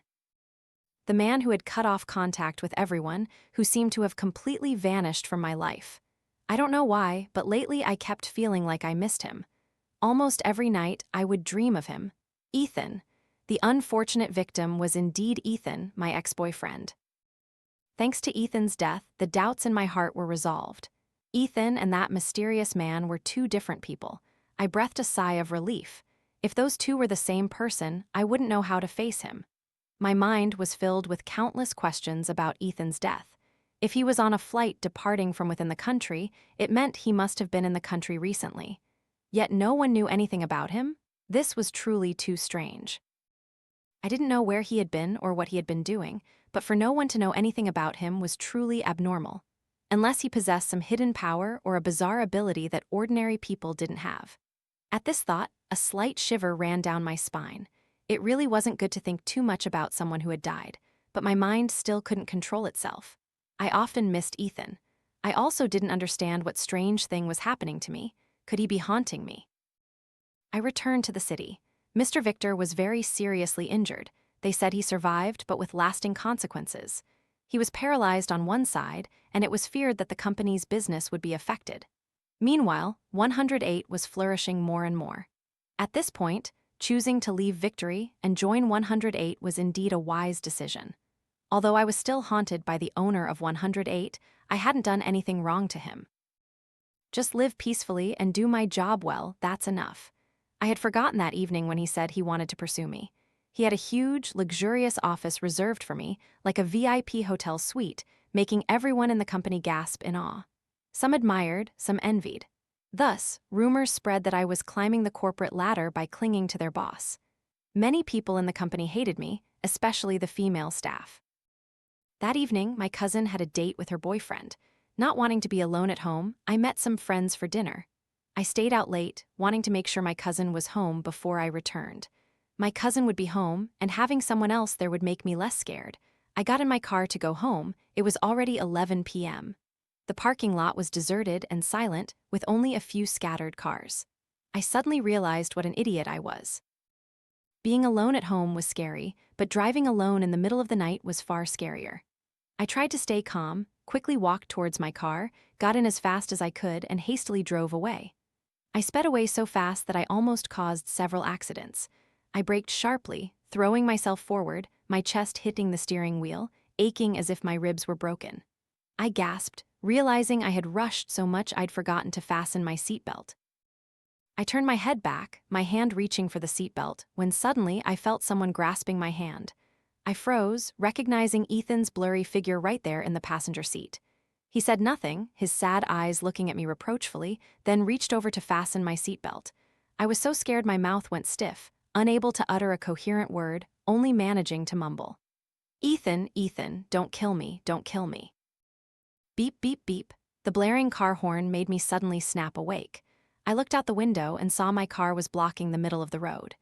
The man who had cut off contact with everyone, who seemed to have completely vanished from my life. I don't know why, but lately I kept feeling like I missed him. Almost every night, I would dream of him. Ethan. The unfortunate victim was indeed Ethan, my ex-boyfriend. Thanks to Ethan's death, the doubts in my heart were resolved. Ethan and that mysterious man were 2 different people. I breathed a sigh of relief. If those 2 were the same person, I wouldn't know how to face him. My mind was filled with countless questions about Ethan's death. If he was on a flight departing from within the country, it meant he must have been in the country recently. Yet no one knew anything about him? This was truly too strange. I didn't know where he had been or what he had been doing, but for no one to know anything about him was truly abnormal, unless he possessed some hidden power or a bizarre ability that ordinary people didn't have. At this thought, a slight shiver ran down my spine. It really wasn't good to think too much about someone who had died, but my mind still couldn't control itself. I often missed Ethan. I also didn't understand what strange thing was happening to me. Could he be haunting me? I returned to the city. Mr. Victor was very seriously injured. They said he survived, but with lasting consequences. He was paralyzed on one side, and it was feared that the company's business would be affected. Meanwhile, 108 was flourishing more and more. At this point, choosing to leave Victory and join 108 was indeed a wise decision. Although I was still haunted by the owner of 108, I hadn't done anything wrong to him. Just live peacefully and do my job well, that's enough. I had forgotten that evening when he said he wanted to pursue me. He had a huge, luxurious office reserved for me, like a VIP hotel suite, making everyone in the company gasp in awe. Some admired, some envied. Thus, rumors spread that I was climbing the corporate ladder by clinging to their boss. Many people in the company hated me, especially the female staff. That evening, my cousin had a date with her boyfriend. Not wanting to be alone at home, I met some friends for dinner. I stayed out late, wanting to make sure my cousin was home before I returned. My cousin would be home, and having someone else there would make me less scared. I got in my car to go home. It was already 11 p.m. The parking lot was deserted and silent, with only a few scattered cars. I suddenly realized what an idiot I was. Being alone at home was scary, but driving alone in the middle of the night was far scarier. I tried to stay calm, quickly walked towards my car, got in as fast as I could, and hastily drove away. I sped away so fast that I almost caused several accidents. I braked sharply, throwing myself forward, my chest hitting the steering wheel, aching as if my ribs were broken. I gasped, realizing I had rushed so much I'd forgotten to fasten my seatbelt. I turned my head back, my hand reaching for the seatbelt, when suddenly I felt someone grasping my hand. I froze, recognizing Ethan's blurry figure right there in the passenger seat. He said nothing, his sad eyes looking at me reproachfully, then reached over to fasten my seatbelt. I was so scared my mouth went stiff, unable to utter a coherent word, only managing to mumble. Ethan, Ethan, don't kill me, don't kill me. Beep, beep, beep. The blaring car horn made me suddenly snap awake. I looked out the window and saw my car was blocking the middle of the road.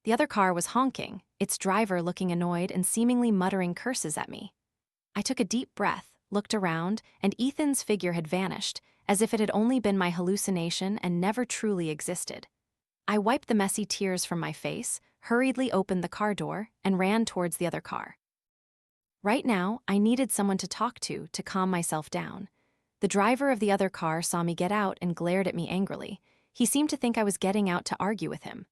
The other car was honking, its driver looking annoyed and seemingly muttering curses at me. I took a deep breath, looked around, and Ethan's figure had vanished, as if it had only been my hallucination and never truly existed. I wiped the messy tears from my face, hurriedly opened the car door, and ran towards the other car. Right now, I needed someone to talk to calm myself down. The driver of the other car saw me get out and glared at me angrily. He seemed to think I was getting out to argue with him.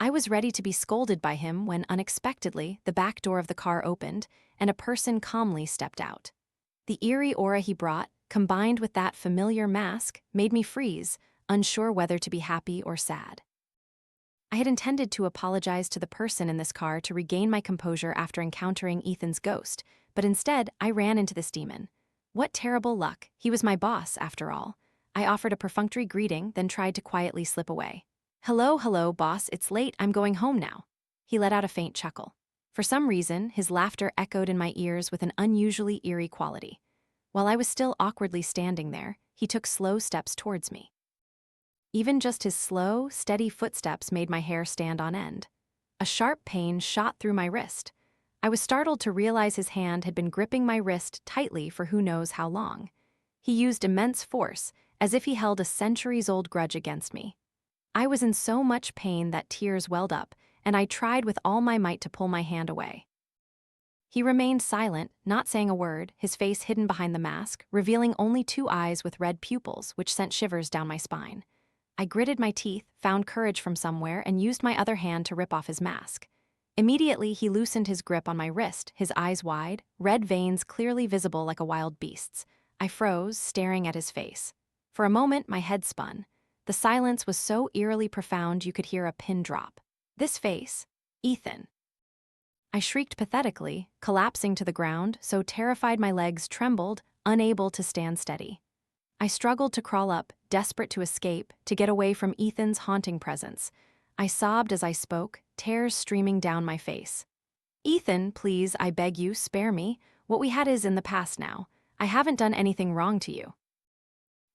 I was ready to be scolded by him when, unexpectedly, the back door of the car opened, and a person calmly stepped out. The eerie aura he brought, combined with that familiar mask, made me freeze, unsure whether to be happy or sad. I had intended to apologize to the person in this car to regain my composure after encountering Ethan's ghost, but instead I ran into this demon. What terrible luck, he was my boss, after all. I offered a perfunctory greeting, then tried to quietly slip away. Hello, boss, it's late, I'm going home now. He let out a faint chuckle. For some reason, his laughter echoed in my ears with an unusually eerie quality. While I was still awkwardly standing there, he took slow steps towards me. Even just his slow, steady footsteps made my hair stand on end. A sharp pain shot through my wrist. I was startled to realize his hand had been gripping my wrist tightly for who knows how long. He used immense force, as if he held a centuries-old grudge against me. I was in so much pain that tears welled up, and I tried with all my might to pull my hand away. He remained silent, not saying a word, his face hidden behind the mask, revealing only 2 eyes with red pupils, which sent shivers down my spine. I gritted my teeth, found courage from somewhere, and used my other hand to rip off his mask. Immediately, he loosened his grip on my wrist, his eyes wide, red veins clearly visible like a wild beast's. I froze, staring at his face. For a moment, my head spun. The silence was so eerily profound you could hear a pin drop. This face, Ethan. I shrieked pathetically, collapsing to the ground, so terrified my legs trembled, unable to stand steady. I struggled to crawl up, desperate to escape, to get away from Ethan's haunting presence. I sobbed as I spoke, tears streaming down my face. Ethan, please, I beg you, spare me. What we had is in the past now. I haven't done anything wrong to you.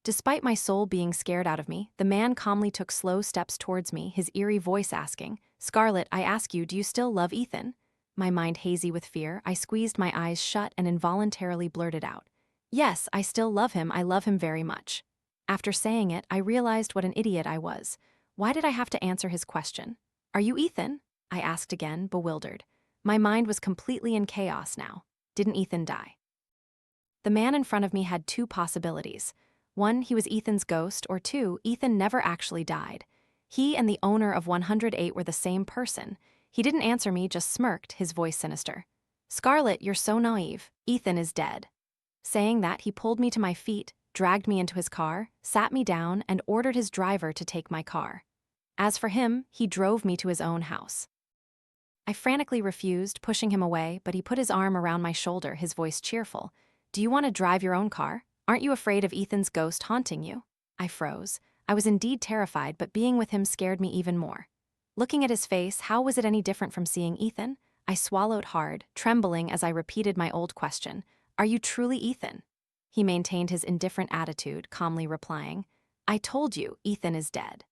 Despite my soul being scared out of me, the man calmly took slow steps towards me, his eerie voice asking, Scarlett, I ask you, do you still love Ethan? My mind hazy with fear, I squeezed my eyes shut and involuntarily blurted out. Yes, I still love him, I love him very much. After saying it, I realized what an idiot I was. Why did I have to answer his question? Are you Ethan? I asked again, bewildered. My mind was completely in chaos now. Didn't Ethan die? The man in front of me had 2 possibilities. 1, he was Ethan's ghost, or 2, Ethan never actually died. He and the owner of 108 were the same person. He didn't answer me, just smirked, his voice sinister. Scarlett, you're so naive. Ethan is dead. Saying that, he pulled me to my feet, dragged me into his car, sat me down, and ordered his driver to take my car. As for him, he drove me to his own house. I frantically refused, pushing him away, but he put his arm around my shoulder, his voice cheerful. Do you want to drive your own car? Aren't you afraid of Ethan's ghost haunting you? I froze. I was indeed terrified, but being with him scared me even more. Looking at his face, how was it any different from seeing Ethan? I swallowed hard, trembling as I repeated my old question. Are you truly Ethan? He maintained his indifferent attitude, calmly replying, I told you, Ethan is dead.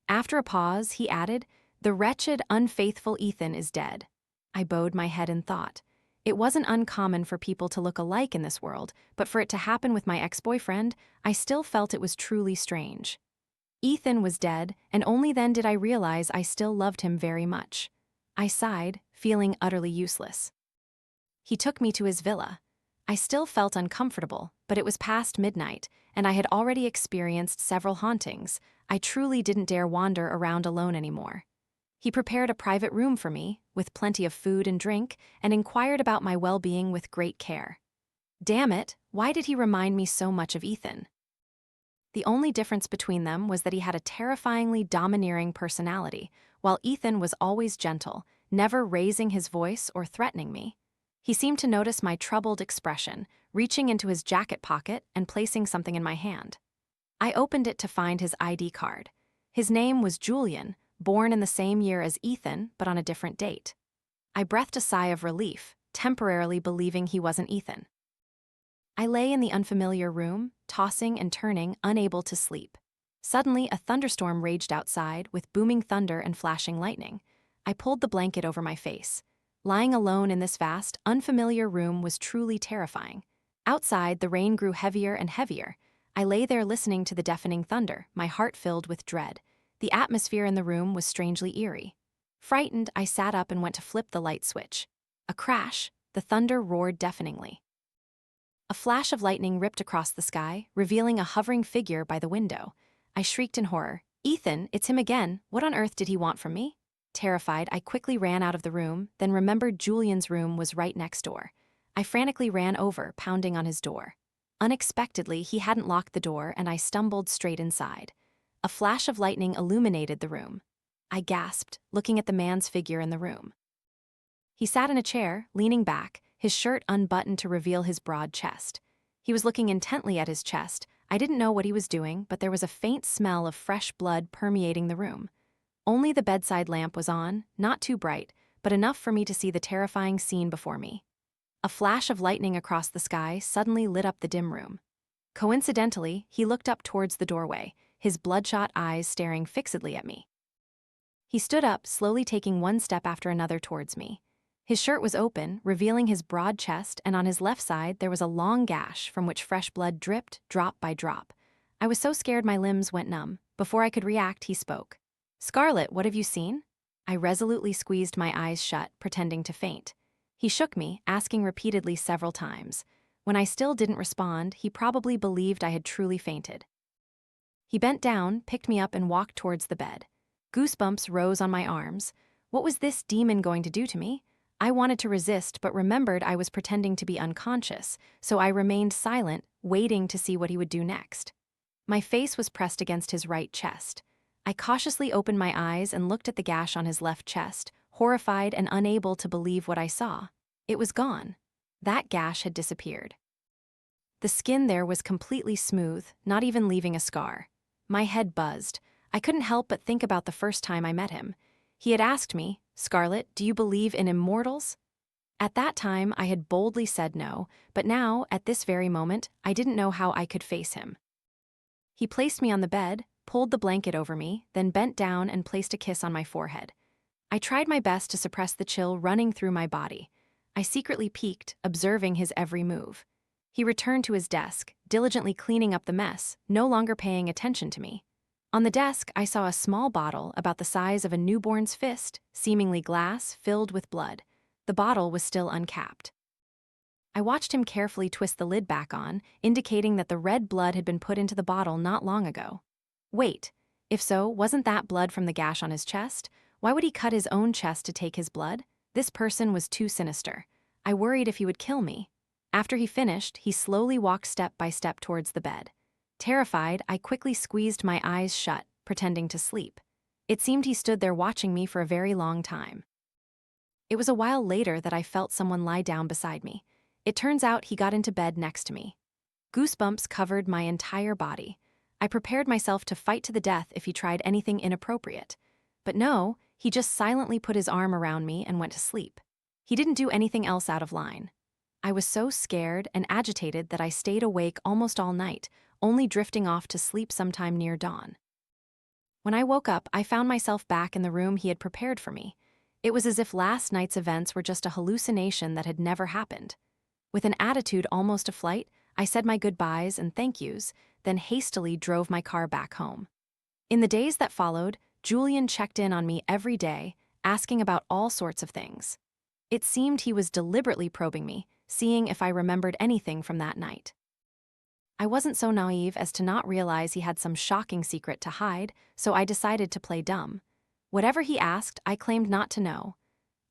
After a pause, he added, the wretched, unfaithful Ethan is dead. I bowed my head in thought. It wasn't uncommon for people to look alike in this world, but for it to happen with my ex-boyfriend, I still felt it was truly strange. Ethan was dead, and only then did I realize I still loved him very much. I sighed, feeling utterly useless. He took me to his villa. I still felt uncomfortable, but it was past midnight, and I had already experienced several hauntings. I truly didn't dare wander around alone anymore. He prepared a private room for me, with plenty of food and drink, and inquired about my well-being with great care. Damn it, why did he remind me so much of Ethan? The only difference between them was that he had a terrifyingly domineering personality, while Ethan was always gentle, never raising his voice or threatening me. He seemed to notice my troubled expression, reaching into his jacket pocket and placing something in my hand. I opened it to find his ID card. His name was Julian, born in the same year as Ethan, but on a different date. I breathed a sigh of relief, temporarily believing he wasn't Ethan. I lay in the unfamiliar room, tossing and turning, unable to sleep. Suddenly, a thunderstorm raged outside, with booming thunder and flashing lightning. I pulled the blanket over my face. Lying alone in this vast, unfamiliar room was truly terrifying. Outside, the rain grew heavier and heavier. I lay there listening to the deafening thunder, my heart filled with dread. The atmosphere in the room was strangely eerie. Frightened, I sat up and went to flip the light switch. A crash, the thunder roared deafeningly. A flash of lightning ripped across the sky, revealing a hovering figure by the window. I shrieked in horror. "Ethan, it's him again. What on earth did he want from me?" Terrified, I quickly ran out of the room, then remembered Julian's room was right next door. I frantically ran over, pounding on his door. Unexpectedly, he hadn't locked the door, and I stumbled straight inside. A flash of lightning illuminated the room. I gasped, looking at the man's figure in the room. He sat in a chair, leaning back, his shirt unbuttoned to reveal his broad chest. He was looking intently at his chest. I didn't know what he was doing, but there was a faint smell of fresh blood permeating the room. Only the bedside lamp was on, not too bright, but enough for me to see the terrifying scene before me. A flash of lightning across the sky suddenly lit up the dim room. Coincidentally, he looked up towards the doorway, his bloodshot eyes staring fixedly at me. He stood up, slowly taking one step after another towards me. His shirt was open, revealing his broad chest, and on his left side there was a long gash from which fresh blood dripped, drop by drop. I was so scared my limbs went numb. Before I could react, he spoke. "Scarlett, what have you seen?" I resolutely squeezed my eyes shut, pretending to faint. He shook me, asking repeatedly several times. When I still didn't respond, he probably believed I had truly fainted. He bent down, picked me up, and walked towards the bed. Goosebumps rose on my arms. What was this demon going to do to me? I wanted to resist, but remembered I was pretending to be unconscious, so I remained silent, waiting to see what he would do next. My face was pressed against his right chest. I cautiously opened my eyes and looked at the gash on his left chest, horrified and unable to believe what I saw. It was gone. That gash had disappeared. The skin there was completely smooth, not even leaving a scar. My head buzzed. I couldn't help but think about the first time I met him. He had asked me, "Scarlett, do you believe in immortals?" At that time, I had boldly said no, but now, at this very moment, I didn't know how I could face him. He placed me on the bed, pulled the blanket over me, then bent down and placed a kiss on my forehead. I tried my best to suppress the chill running through my body. I secretly peeked, observing his every move. He returned to his desk, diligently cleaning up the mess, no longer paying attention to me. On the desk, I saw a small bottle about the size of a newborn's fist, seemingly glass, filled with blood. The bottle was still uncapped. I watched him carefully twist the lid back on, indicating that the red blood had been put into the bottle not long ago. Wait, if so, wasn't that blood from the gash on his chest? Why would he cut his own chest to take his blood? This person was too sinister. I worried if he would kill me. After he finished, he slowly walked step by step towards the bed. Terrified, I quickly squeezed my eyes shut, pretending to sleep. It seemed he stood there watching me for a very long time. It was a while later that I felt someone lie down beside me. It turns out he got into bed next to me. Goosebumps covered my entire body. I prepared myself to fight to the death if he tried anything inappropriate. But no, he just silently put his arm around me and went to sleep. He didn't do anything else out of line. I was so scared and agitated that I stayed awake almost all night, only drifting off to sleep sometime near dawn. When I woke up, I found myself back in the room he had prepared for me. It was as if last night's events were just a hallucination that had never happened. With an attitude almost of flight, I said my goodbyes and thank yous, then hastily drove my car back home. In the days that followed, Julian checked in on me every day, asking about all sorts of things. It seemed he was deliberately probing me, seeing if I remembered anything from that night. I wasn't so naive as to not realize he had some shocking secret to hide, so I decided to play dumb. Whatever he asked, I claimed not to know.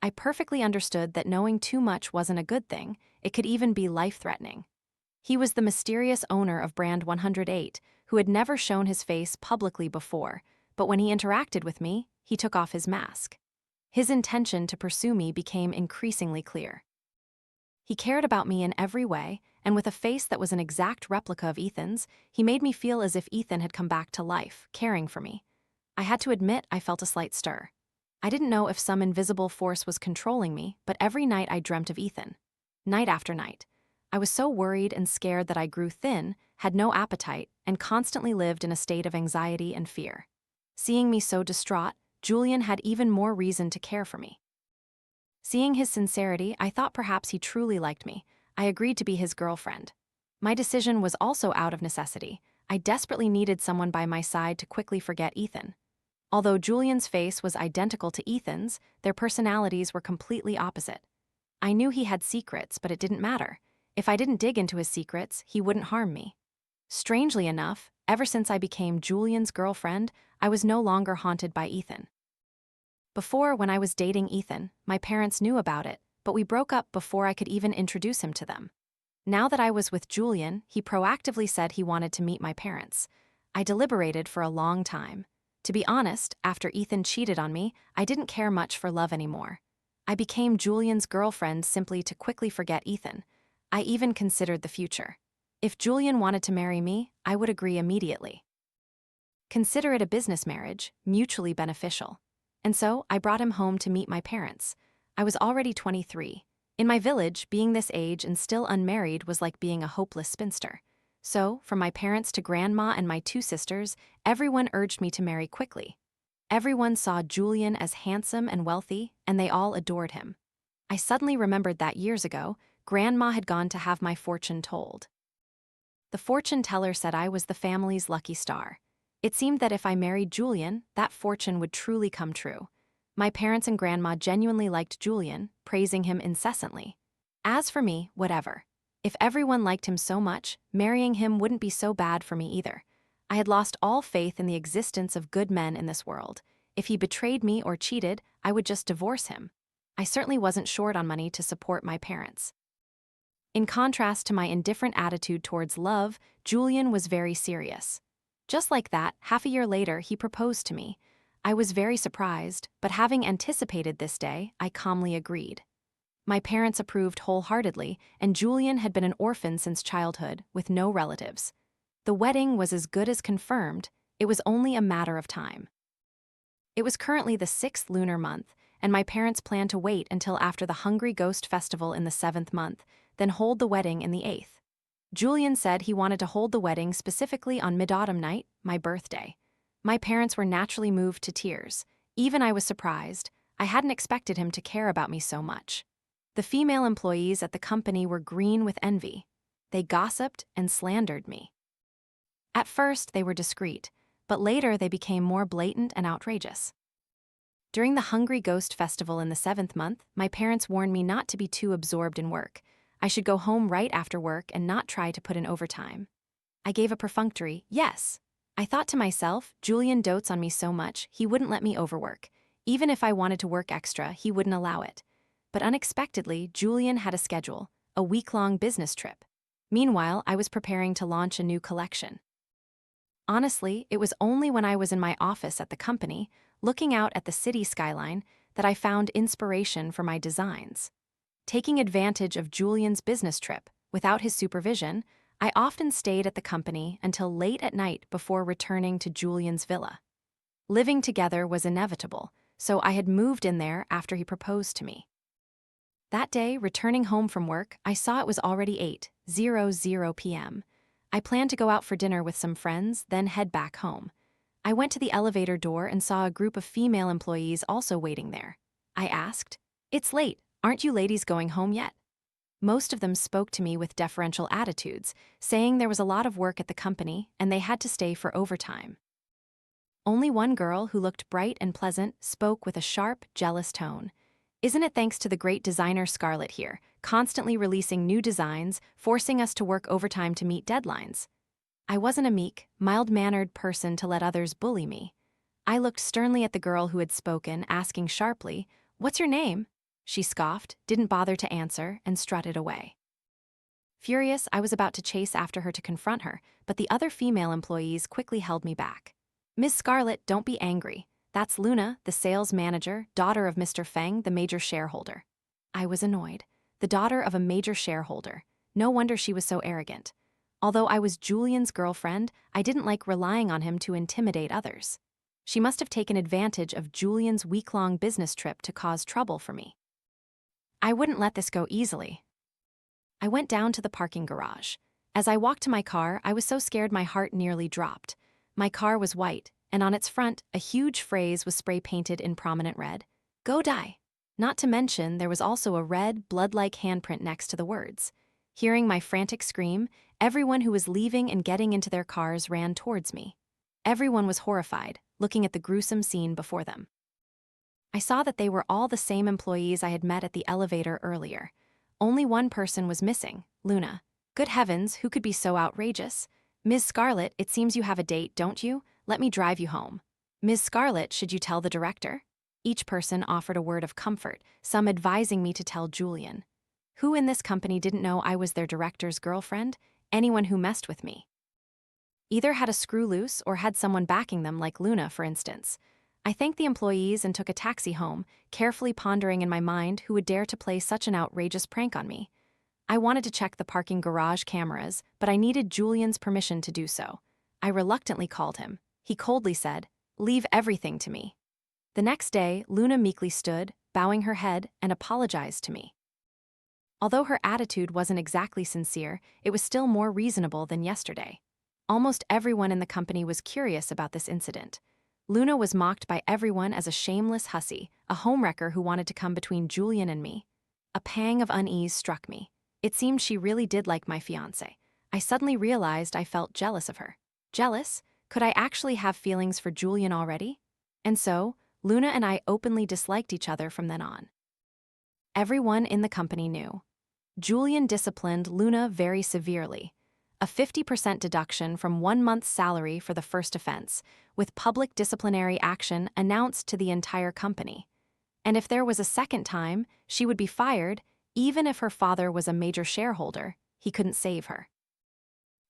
I perfectly understood that knowing too much wasn't a good thing. It could even be life-threatening. He was the mysterious owner of brand 108, who had never shown his face publicly before, but when he interacted with me, he took off his mask. His intention to pursue me became increasingly clear. He cared about me in every way, and with a face that was an exact replica of Ethan's, he made me feel as if Ethan had come back to life, caring for me. I had to admit I felt a slight stir. I didn't know if some invisible force was controlling me, but every night I dreamt of Ethan. Night after night. I was so worried and scared that I grew thin, had no appetite, and constantly lived in a state of anxiety and fear. Seeing me so distraught, Julian had even more reason to care for me. Seeing his sincerity, I thought perhaps he truly liked me. I agreed to be his girlfriend. My decision was also out of necessity. I desperately needed someone by my side to quickly forget Ethan. Although Julian's face was identical to Ethan's, their personalities were completely opposite. I knew he had secrets, but it didn't matter. If I didn't dig into his secrets, he wouldn't harm me. Strangely enough, ever since I became Julian's girlfriend, I was no longer haunted by Ethan. Before, when I was dating Ethan, my parents knew about it, but we broke up before I could even introduce him to them. Now that I was with Julian, he proactively said he wanted to meet my parents. I deliberated for a long time. To be honest, after Ethan cheated on me, I didn't care much for love anymore. I became Julian's girlfriend simply to quickly forget Ethan. I even considered the future. If Julian wanted to marry me, I would agree immediately. Consider it a business marriage, mutually beneficial. And so, I brought him home to meet my parents. I was already 23. In my village, being this age and still unmarried was like being a hopeless spinster. So, from my parents to grandma and my two sisters, everyone urged me to marry quickly. Everyone saw Julian as handsome and wealthy, and they all adored him. I suddenly remembered that years ago, Grandma had gone to have my fortune told. The fortune teller said I was the family's lucky star. It seemed that if I married Julian, that fortune would truly come true. My parents and Grandma genuinely liked Julian, praising him incessantly. As for me, whatever. If everyone liked him so much, marrying him wouldn't be so bad for me either. I had lost all faith in the existence of good men in this world. If he betrayed me or cheated, I would just divorce him. I certainly wasn't short on money to support my parents. In contrast to my indifferent attitude towards love, Julian was very serious. Just like that, half a year later, he proposed to me. I was very surprised, but having anticipated this day, I calmly agreed. My parents approved wholeheartedly, and Julian had been an orphan since childhood, with no relatives. The wedding was as good as confirmed. It was only a matter of time. It was currently the 6th lunar month, and my parents planned to wait until after the Hungry Ghost Festival in the 7th month, then hold the wedding in the 8th. Julian said he wanted to hold the wedding specifically on Mid-Autumn Night, my birthday. My parents were naturally moved to tears. Even I was surprised. I hadn't expected him to care about me so much. The female employees at the company were green with envy. They gossiped and slandered me. At first, they were discreet, but later they became more blatant and outrageous. During the Hungry Ghost Festival in the 7th month, my parents warned me not to be too absorbed in work. I should go home right after work and not try to put in overtime. I gave a perfunctory yes. I thought to myself, Julian dotes on me so much, he wouldn't let me overwork. Even if I wanted to work extra, he wouldn't allow it. But unexpectedly, Julian had a schedule, a week-long business trip. Meanwhile, I was preparing to launch a new collection. Honestly, it was only when I was in my office at the company, looking out at the city skyline, that I found inspiration for my designs. Taking advantage of Julian's business trip, without his supervision, I often stayed at the company until late at night before returning to Julian's villa. Living together was inevitable, so I had moved in there after he proposed to me. That day, returning home from work, I saw it was already 8:00 p.m. I planned to go out for dinner with some friends, then head back home. I went to the elevator door and saw a group of female employees also waiting there. I asked, "It's late. Aren't you ladies going home yet?" Most of them spoke to me with deferential attitudes, saying there was a lot of work at the company and they had to stay for overtime. Only one girl, who looked bright and pleasant, spoke with a sharp, jealous tone. "Isn't it thanks to the great designer Scarlett here, constantly releasing new designs, forcing us to work overtime to meet deadlines?" I wasn't a meek, mild-mannered person to let others bully me. I looked sternly at the girl who had spoken, asking sharply, "What's your name?" She scoffed, didn't bother to answer, and strutted away. Furious, I was about to chase after her to confront her, but the other female employees quickly held me back. "Miss Scarlett, don't be angry. That's Luna, the sales manager, daughter of Mr. Feng, the major shareholder." I was annoyed. The daughter of a major shareholder. No wonder she was so arrogant. Although I was Julian's girlfriend, I didn't like relying on him to intimidate others. She must have taken advantage of Julian's week-long business trip to cause trouble for me. I wouldn't let this go easily. I went down to the parking garage. As I walked to my car, I was so scared my heart nearly dropped. My car was white, and on its front, a huge phrase was spray-painted in prominent red. "Go die." Not to mention, there was also a red, blood-like handprint next to the words. Hearing my frantic scream, everyone who was leaving and getting into their cars ran towards me. Everyone was horrified, looking at the gruesome scene before them. I saw that they were all the same employees I had met at the elevator earlier. Only one person was missing, Luna. Good heavens, who could be so outrageous? "Ms. Scarlett, it seems you have a date, don't you? Let me drive you home." "Ms. Scarlett, should you tell the director?" Each person offered a word of comfort, some advising me to tell Julian. Who in this company didn't know I was their director's girlfriend? Anyone who messed with me either had a screw loose or had someone backing them, like Luna, for instance. I thanked the employees and took a taxi home, carefully pondering in my mind who would dare to play such an outrageous prank on me. I wanted to check the parking garage cameras, but I needed Julian's permission to do so. I reluctantly called him. He coldly said, "Leave everything to me." The next day, Luna meekly stood, bowing her head, and apologized to me. Although her attitude wasn't exactly sincere, it was still more reasonable than yesterday. Almost everyone in the company was curious about this incident. Luna was mocked by everyone as a shameless hussy, a homewrecker who wanted to come between Julian and me. A pang of unease struck me. It seemed she really did like my fiancé. I suddenly realized I felt jealous of her. Jealous? Could I actually have feelings for Julian already? And so, Luna and I openly disliked each other from then on. Everyone in the company knew. Julian disciplined Luna very severely. A 50% deduction from 1 month's salary for the first offense, with public disciplinary action announced to the entire company. And if there was a second time, she would be fired, even if her father was a major shareholder. He couldn't save her.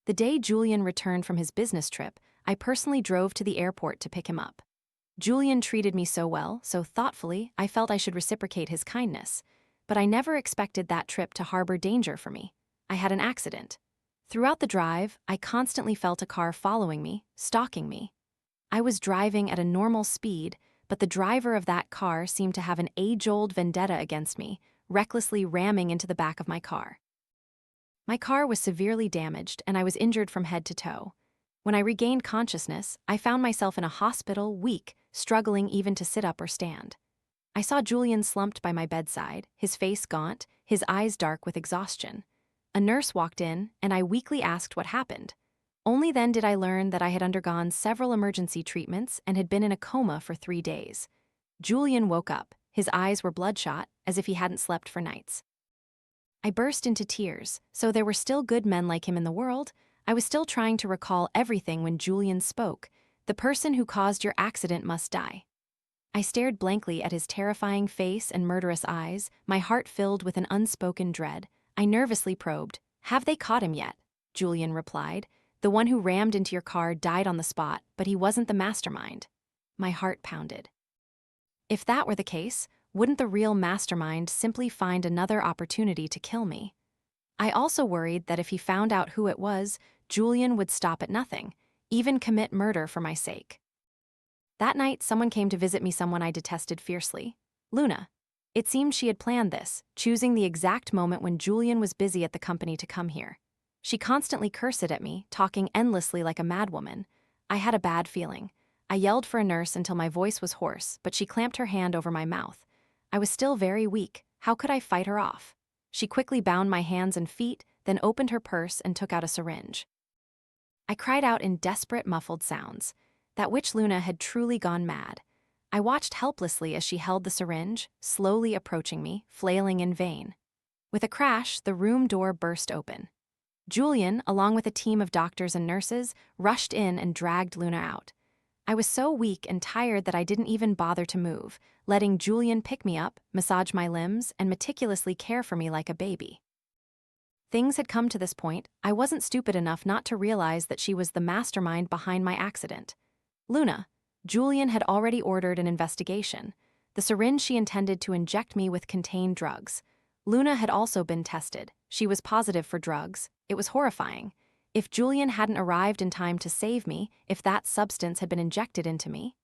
The day Julian returned from his business trip, I personally drove to the airport to pick him up. Julian treated me so well, so thoughtfully, I felt I should reciprocate his kindness. But I never expected that trip to harbor danger for me. I had an accident. Throughout the drive, I constantly felt a car following me, stalking me. I was driving at a normal speed, but the driver of that car seemed to have an age-old vendetta against me, recklessly ramming into the back of my car. My car was severely damaged, and I was injured from head to toe. When I regained consciousness, I found myself in a hospital, weak, struggling even to sit up or stand. I saw Julian slumped by my bedside, his face gaunt, his eyes dark with exhaustion. A nurse walked in, and I weakly asked what happened. Only then did I learn that I had undergone several emergency treatments and had been in a coma for 3 days. Julian woke up. His eyes were bloodshot, as if he hadn't slept for nights. I burst into tears. So there were still good men like him in the world? I was still trying to recall everything when Julian spoke. "The person who caused your accident must die." I stared blankly at his terrifying face and murderous eyes, my heart filled with an unspoken dread. I nervously probed, "Have they caught him yet?" Julian replied, "The one who rammed into your car died on the spot, but he wasn't the mastermind." My heart pounded. If that were the case, wouldn't the real mastermind simply find another opportunity to kill me? I also worried that if he found out who it was, Julian would stop at nothing, even commit murder for my sake. That night, someone came to visit me, someone I detested fiercely. Luna. It seemed she had planned this, choosing the exact moment when Julian was busy at the company to come here. She constantly cursed at me, talking endlessly like a madwoman. I had a bad feeling. I yelled for a nurse until my voice was hoarse, but she clamped her hand over my mouth. I was still very weak. How could I fight her off? She quickly bound my hands and feet, then opened her purse and took out a syringe. I cried out in desperate, muffled sounds. That witch Luna had truly gone mad. I watched helplessly as she held the syringe, slowly approaching me, flailing in vain. With a crash, the room door burst open. Julian, along with a team of doctors and nurses, rushed in and dragged Luna out. I was so weak and tired that I didn't even bother to move, letting Julian pick me up, massage my limbs, and meticulously care for me like a baby. Things had come to this point, I wasn't stupid enough not to realize that she was the mastermind behind my accident. Luna. Julian had already ordered an investigation. The syringe she intended to inject me with contained drugs. Luna had also been tested. She was positive for drugs. It was horrifying. If Julian hadn't arrived in time to save me, if that substance had been injected into me.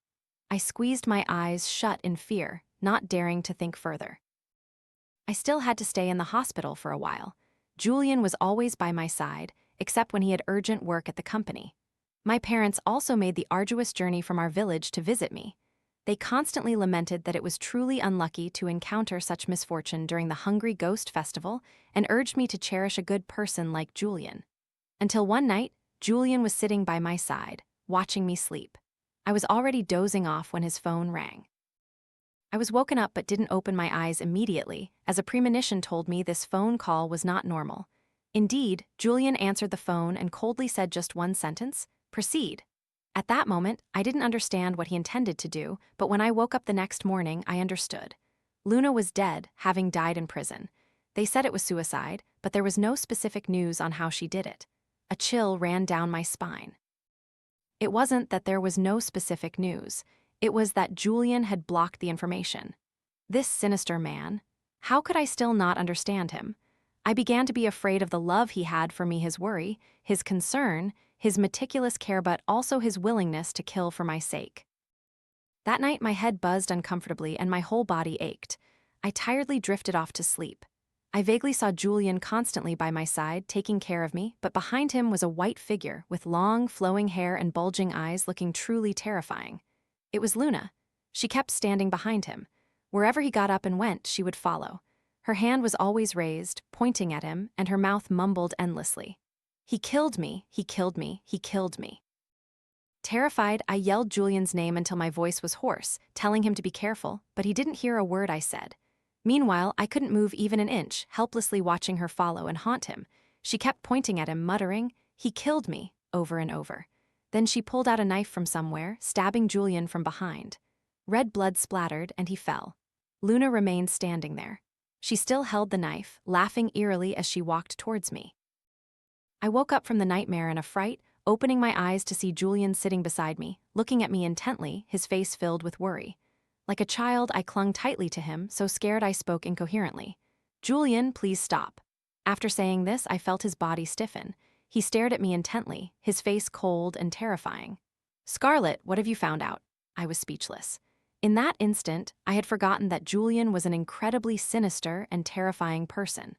I squeezed my eyes shut in fear, not daring to think further. I still had to stay in the hospital for a while. Julian was always by my side, except when he had urgent work at the company. My parents also made the arduous journey from our village to visit me. They constantly lamented that it was truly unlucky to encounter such misfortune during the Hungry Ghost Festival and urged me to cherish a good person like Julian. Until one night, Julian was sitting by my side, watching me sleep. I was already dozing off when his phone rang. I was woken up but didn't open my eyes immediately, as a premonition told me this phone call was not normal. Indeed, Julian answered the phone and coldly said just one sentence, "Proceed." At that moment, I didn't understand what he intended to do, but when I woke up the next morning, I understood. Luna was dead, having died in prison. They said it was suicide, but there was no specific news on how she did it. A chill ran down my spine. It wasn't that there was no specific news. It was that Julian had blocked the information. This sinister man. How could I still not understand him? I began to be afraid of the love he had for me, his worry, his concern, his meticulous care, but also his willingness to kill for my sake. That night my head buzzed uncomfortably and my whole body ached. I tiredly drifted off to sleep. I vaguely saw Julian constantly by my side, taking care of me, but behind him was a white figure with long, flowing hair and bulging eyes looking truly terrifying. It was Luna. She kept standing behind him. Wherever he got up and went, she would follow. Her hand was always raised, pointing at him, and her mouth mumbled endlessly. "He killed me, he killed me, he killed me." Terrified, I yelled Julian's name until my voice was hoarse, telling him to be careful, but he didn't hear a word I said. Meanwhile, I couldn't move even an inch, helplessly watching her follow and haunt him. She kept pointing at him, muttering, "He killed me," over and over. Then she pulled out a knife from somewhere, stabbing Julian from behind. Red blood splattered, and he fell. Luna remained standing there. She still held the knife, laughing eerily as she walked towards me. I woke up from the nightmare in a fright, opening my eyes to see Julian sitting beside me, looking at me intently, his face filled with worry. Like a child, I clung tightly to him, so scared I spoke incoherently. "Julian, please stop." After saying this, I felt his body stiffen. He stared at me intently, his face cold and terrifying. "Scarlet, what have you found out?" I was speechless. In that instant, I had forgotten that Julian was an incredibly sinister and terrifying person.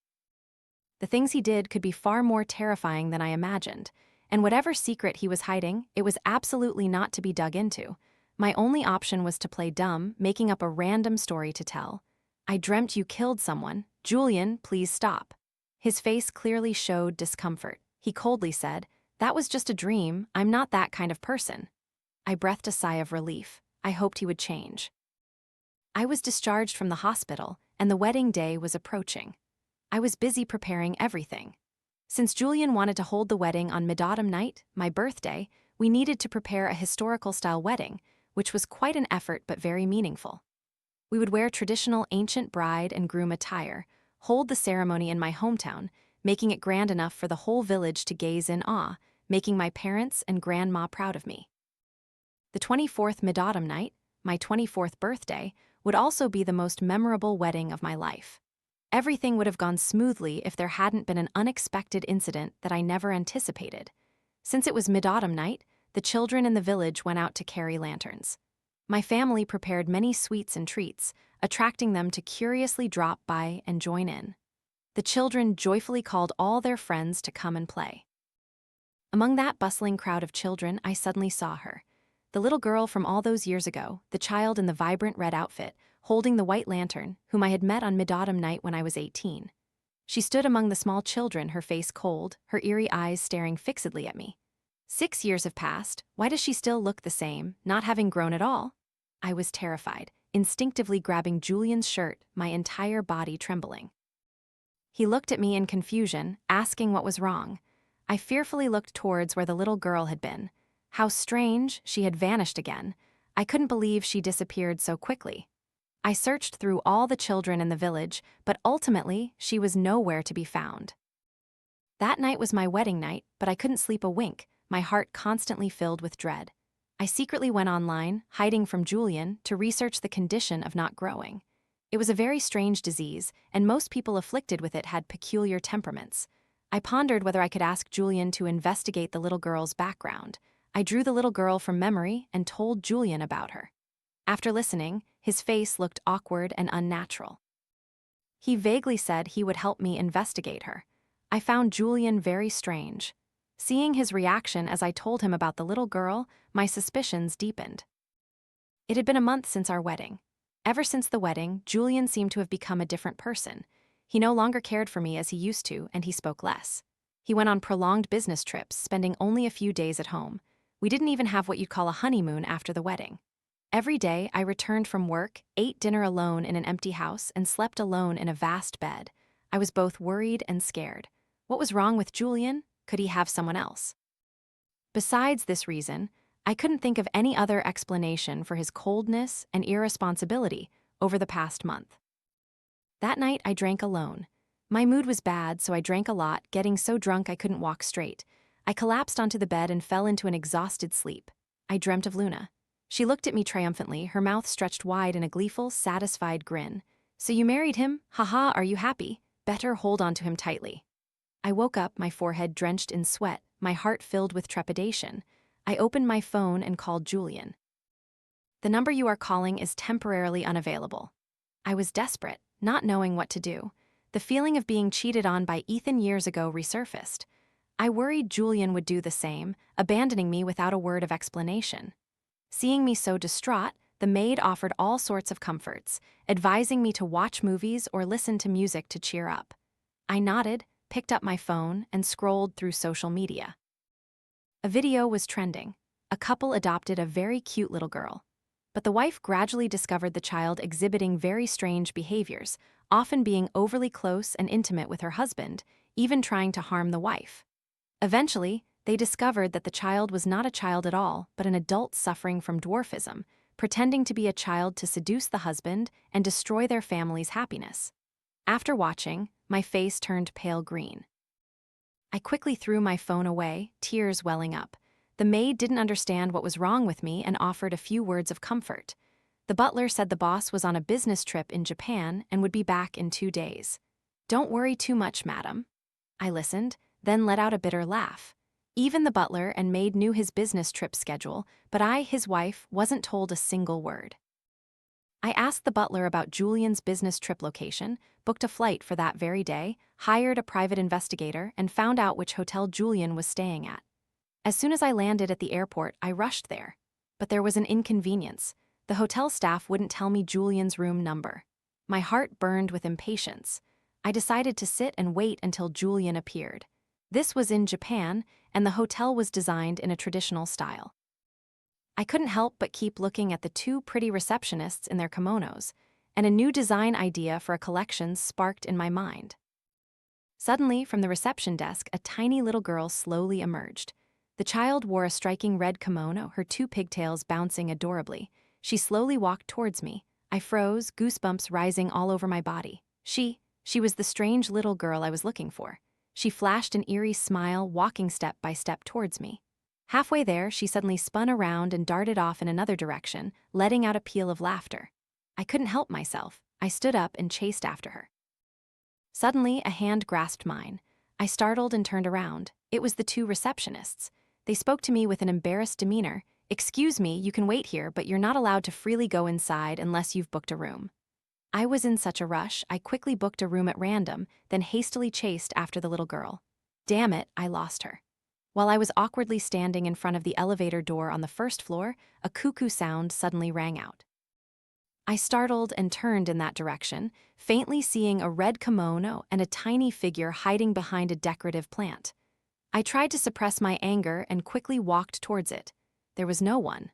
The things he did could be far more terrifying than I imagined, and whatever secret he was hiding, it was absolutely not to be dug into. My only option was to play dumb, making up a random story to tell. "I dreamt you killed someone. Julian, please stop." His face clearly showed discomfort. He coldly said, "That was just a dream. I'm not that kind of person." I breathed a sigh of relief. I hoped he would change. I was discharged from the hospital, and the wedding day was approaching. I was busy preparing everything. Since Julian wanted to hold the wedding on Mid-Autumn night, my birthday, we needed to prepare a historical-style wedding, which was quite an effort but very meaningful. We would wear traditional ancient bride and groom attire, hold the ceremony in my hometown, making it grand enough for the whole village to gaze in awe, making my parents and grandma proud of me. The 24th Mid-Autumn night, my 24th birthday, would also be the most memorable wedding of my life. Everything would have gone smoothly if there hadn't been an unexpected incident that I never anticipated. Since it was Mid-Autumn night, the children in the village went out to carry lanterns. My family prepared many sweets and treats, attracting them to curiously drop by and join in. The children joyfully called all their friends to come and play. Among that bustling crowd of children, I suddenly saw her. The little girl from all those years ago, the child in the vibrant red outfit, holding the white lantern, whom I had met on Mid-Autumn night when I was 18. She stood among the small children, her face cold, her eerie eyes staring fixedly at me. 6 years have passed. Why does she still look the same, not having grown at all? I was terrified, instinctively grabbing Julian's shirt, my entire body trembling. He looked at me in confusion, asking what was wrong. I fearfully looked towards where the little girl had been. How strange, she had vanished again. I couldn't believe she disappeared so quickly. I searched through all the children in the village, but ultimately, she was nowhere to be found. That night was my wedding night, but I couldn't sleep a wink, my heart constantly filled with dread. I secretly went online, hiding from Julian, to research the condition of not growing. It was a very strange disease, and most people afflicted with it had peculiar temperaments. I pondered whether I could ask Julian to investigate the little girl's background. I drew the little girl from memory and told Julian about her. After listening, his face looked awkward and unnatural. He vaguely said he would help me investigate her. I found Julian very strange. Seeing his reaction as I told him about the little girl, my suspicions deepened. It had been a month since our wedding. Ever since the wedding, Julian seemed to have become a different person. He no longer cared for me as he used to, and he spoke less. He went on prolonged business trips, spending only a few days at home. We didn't even have what you'd call a honeymoon after the wedding. Every day, I returned from work, ate dinner alone in an empty house, and slept alone in a vast bed. I was both worried and scared. What was wrong with Julian? Could he have someone else? Besides this reason, I couldn't think of any other explanation for his coldness and irresponsibility over the past month. That night, I drank alone. My mood was bad, so I drank a lot, getting so drunk I couldn't walk straight. I collapsed onto the bed and fell into an exhausted sleep. I dreamt of Luna. She looked at me triumphantly, her mouth stretched wide in a gleeful, satisfied grin. "So you married him? Haha, are you happy? Better hold on to him tightly." I woke up, my forehead drenched in sweat, my heart filled with trepidation. I opened my phone and called Julian. "The number you are calling is temporarily unavailable." I was desperate, not knowing what to do. The feeling of being cheated on by Ethan years ago resurfaced. I worried Julian would do the same, abandoning me without a word of explanation. Seeing me so distraught, the maid offered all sorts of comforts, advising me to watch movies or listen to music to cheer up. I nodded, picked up my phone, and scrolled through social media. A video was trending. A couple adopted a very cute little girl. But the wife gradually discovered the child exhibiting very strange behaviors, often being overly close and intimate with her husband, even trying to harm the wife. Eventually, they discovered that the child was not a child at all, but an adult suffering from dwarfism, pretending to be a child to seduce the husband and destroy their family's happiness. After watching, my face turned pale green. I quickly threw my phone away, tears welling up. The maid didn't understand what was wrong with me and offered a few words of comfort. The butler said the boss was on a business trip in Japan and would be back in 2 days. "Don't worry too much, madam." I listened, then let out a bitter laugh. Even the butler and maid knew his business trip schedule, but I, his wife, wasn't told a single word. I asked the butler about Julian's business trip location, booked a flight for that very day, hired a private investigator, and found out which hotel Julian was staying at. As soon as I landed at the airport, I rushed there. But there was an inconvenience. The hotel staff wouldn't tell me Julian's room number. My heart burned with impatience. I decided to sit and wait until Julian appeared. This was in Japan, and the hotel was designed in a traditional style. I couldn't help but keep looking at the 2 pretty receptionists in their kimonos, and a new design idea for a collection sparked in my mind. Suddenly, from the reception desk, a tiny little girl slowly emerged. The child wore a striking red kimono, her 2 pigtails bouncing adorably. She slowly walked towards me. I froze, goosebumps rising all over my body. She was the strange little girl I was looking for. She flashed an eerie smile, walking step by step towards me. Halfway there, she suddenly spun around and darted off in another direction, letting out a peal of laughter. I couldn't help myself. I stood up and chased after her. Suddenly, a hand grasped mine. I startled and turned around. It was the 2 receptionists. They spoke to me with an embarrassed demeanor. "Excuse me, you can wait here, but you're not allowed to freely go inside unless you've booked a room." I was in such a rush, I quickly booked a room at random, then hastily chased after the little girl. Damn it, I lost her. While I was awkwardly standing in front of the elevator door on the 1st floor, a cuckoo sound suddenly rang out. I startled and turned in that direction, faintly seeing a red kimono and a tiny figure hiding behind a decorative plant. I tried to suppress my anger and quickly walked towards it. There was no one.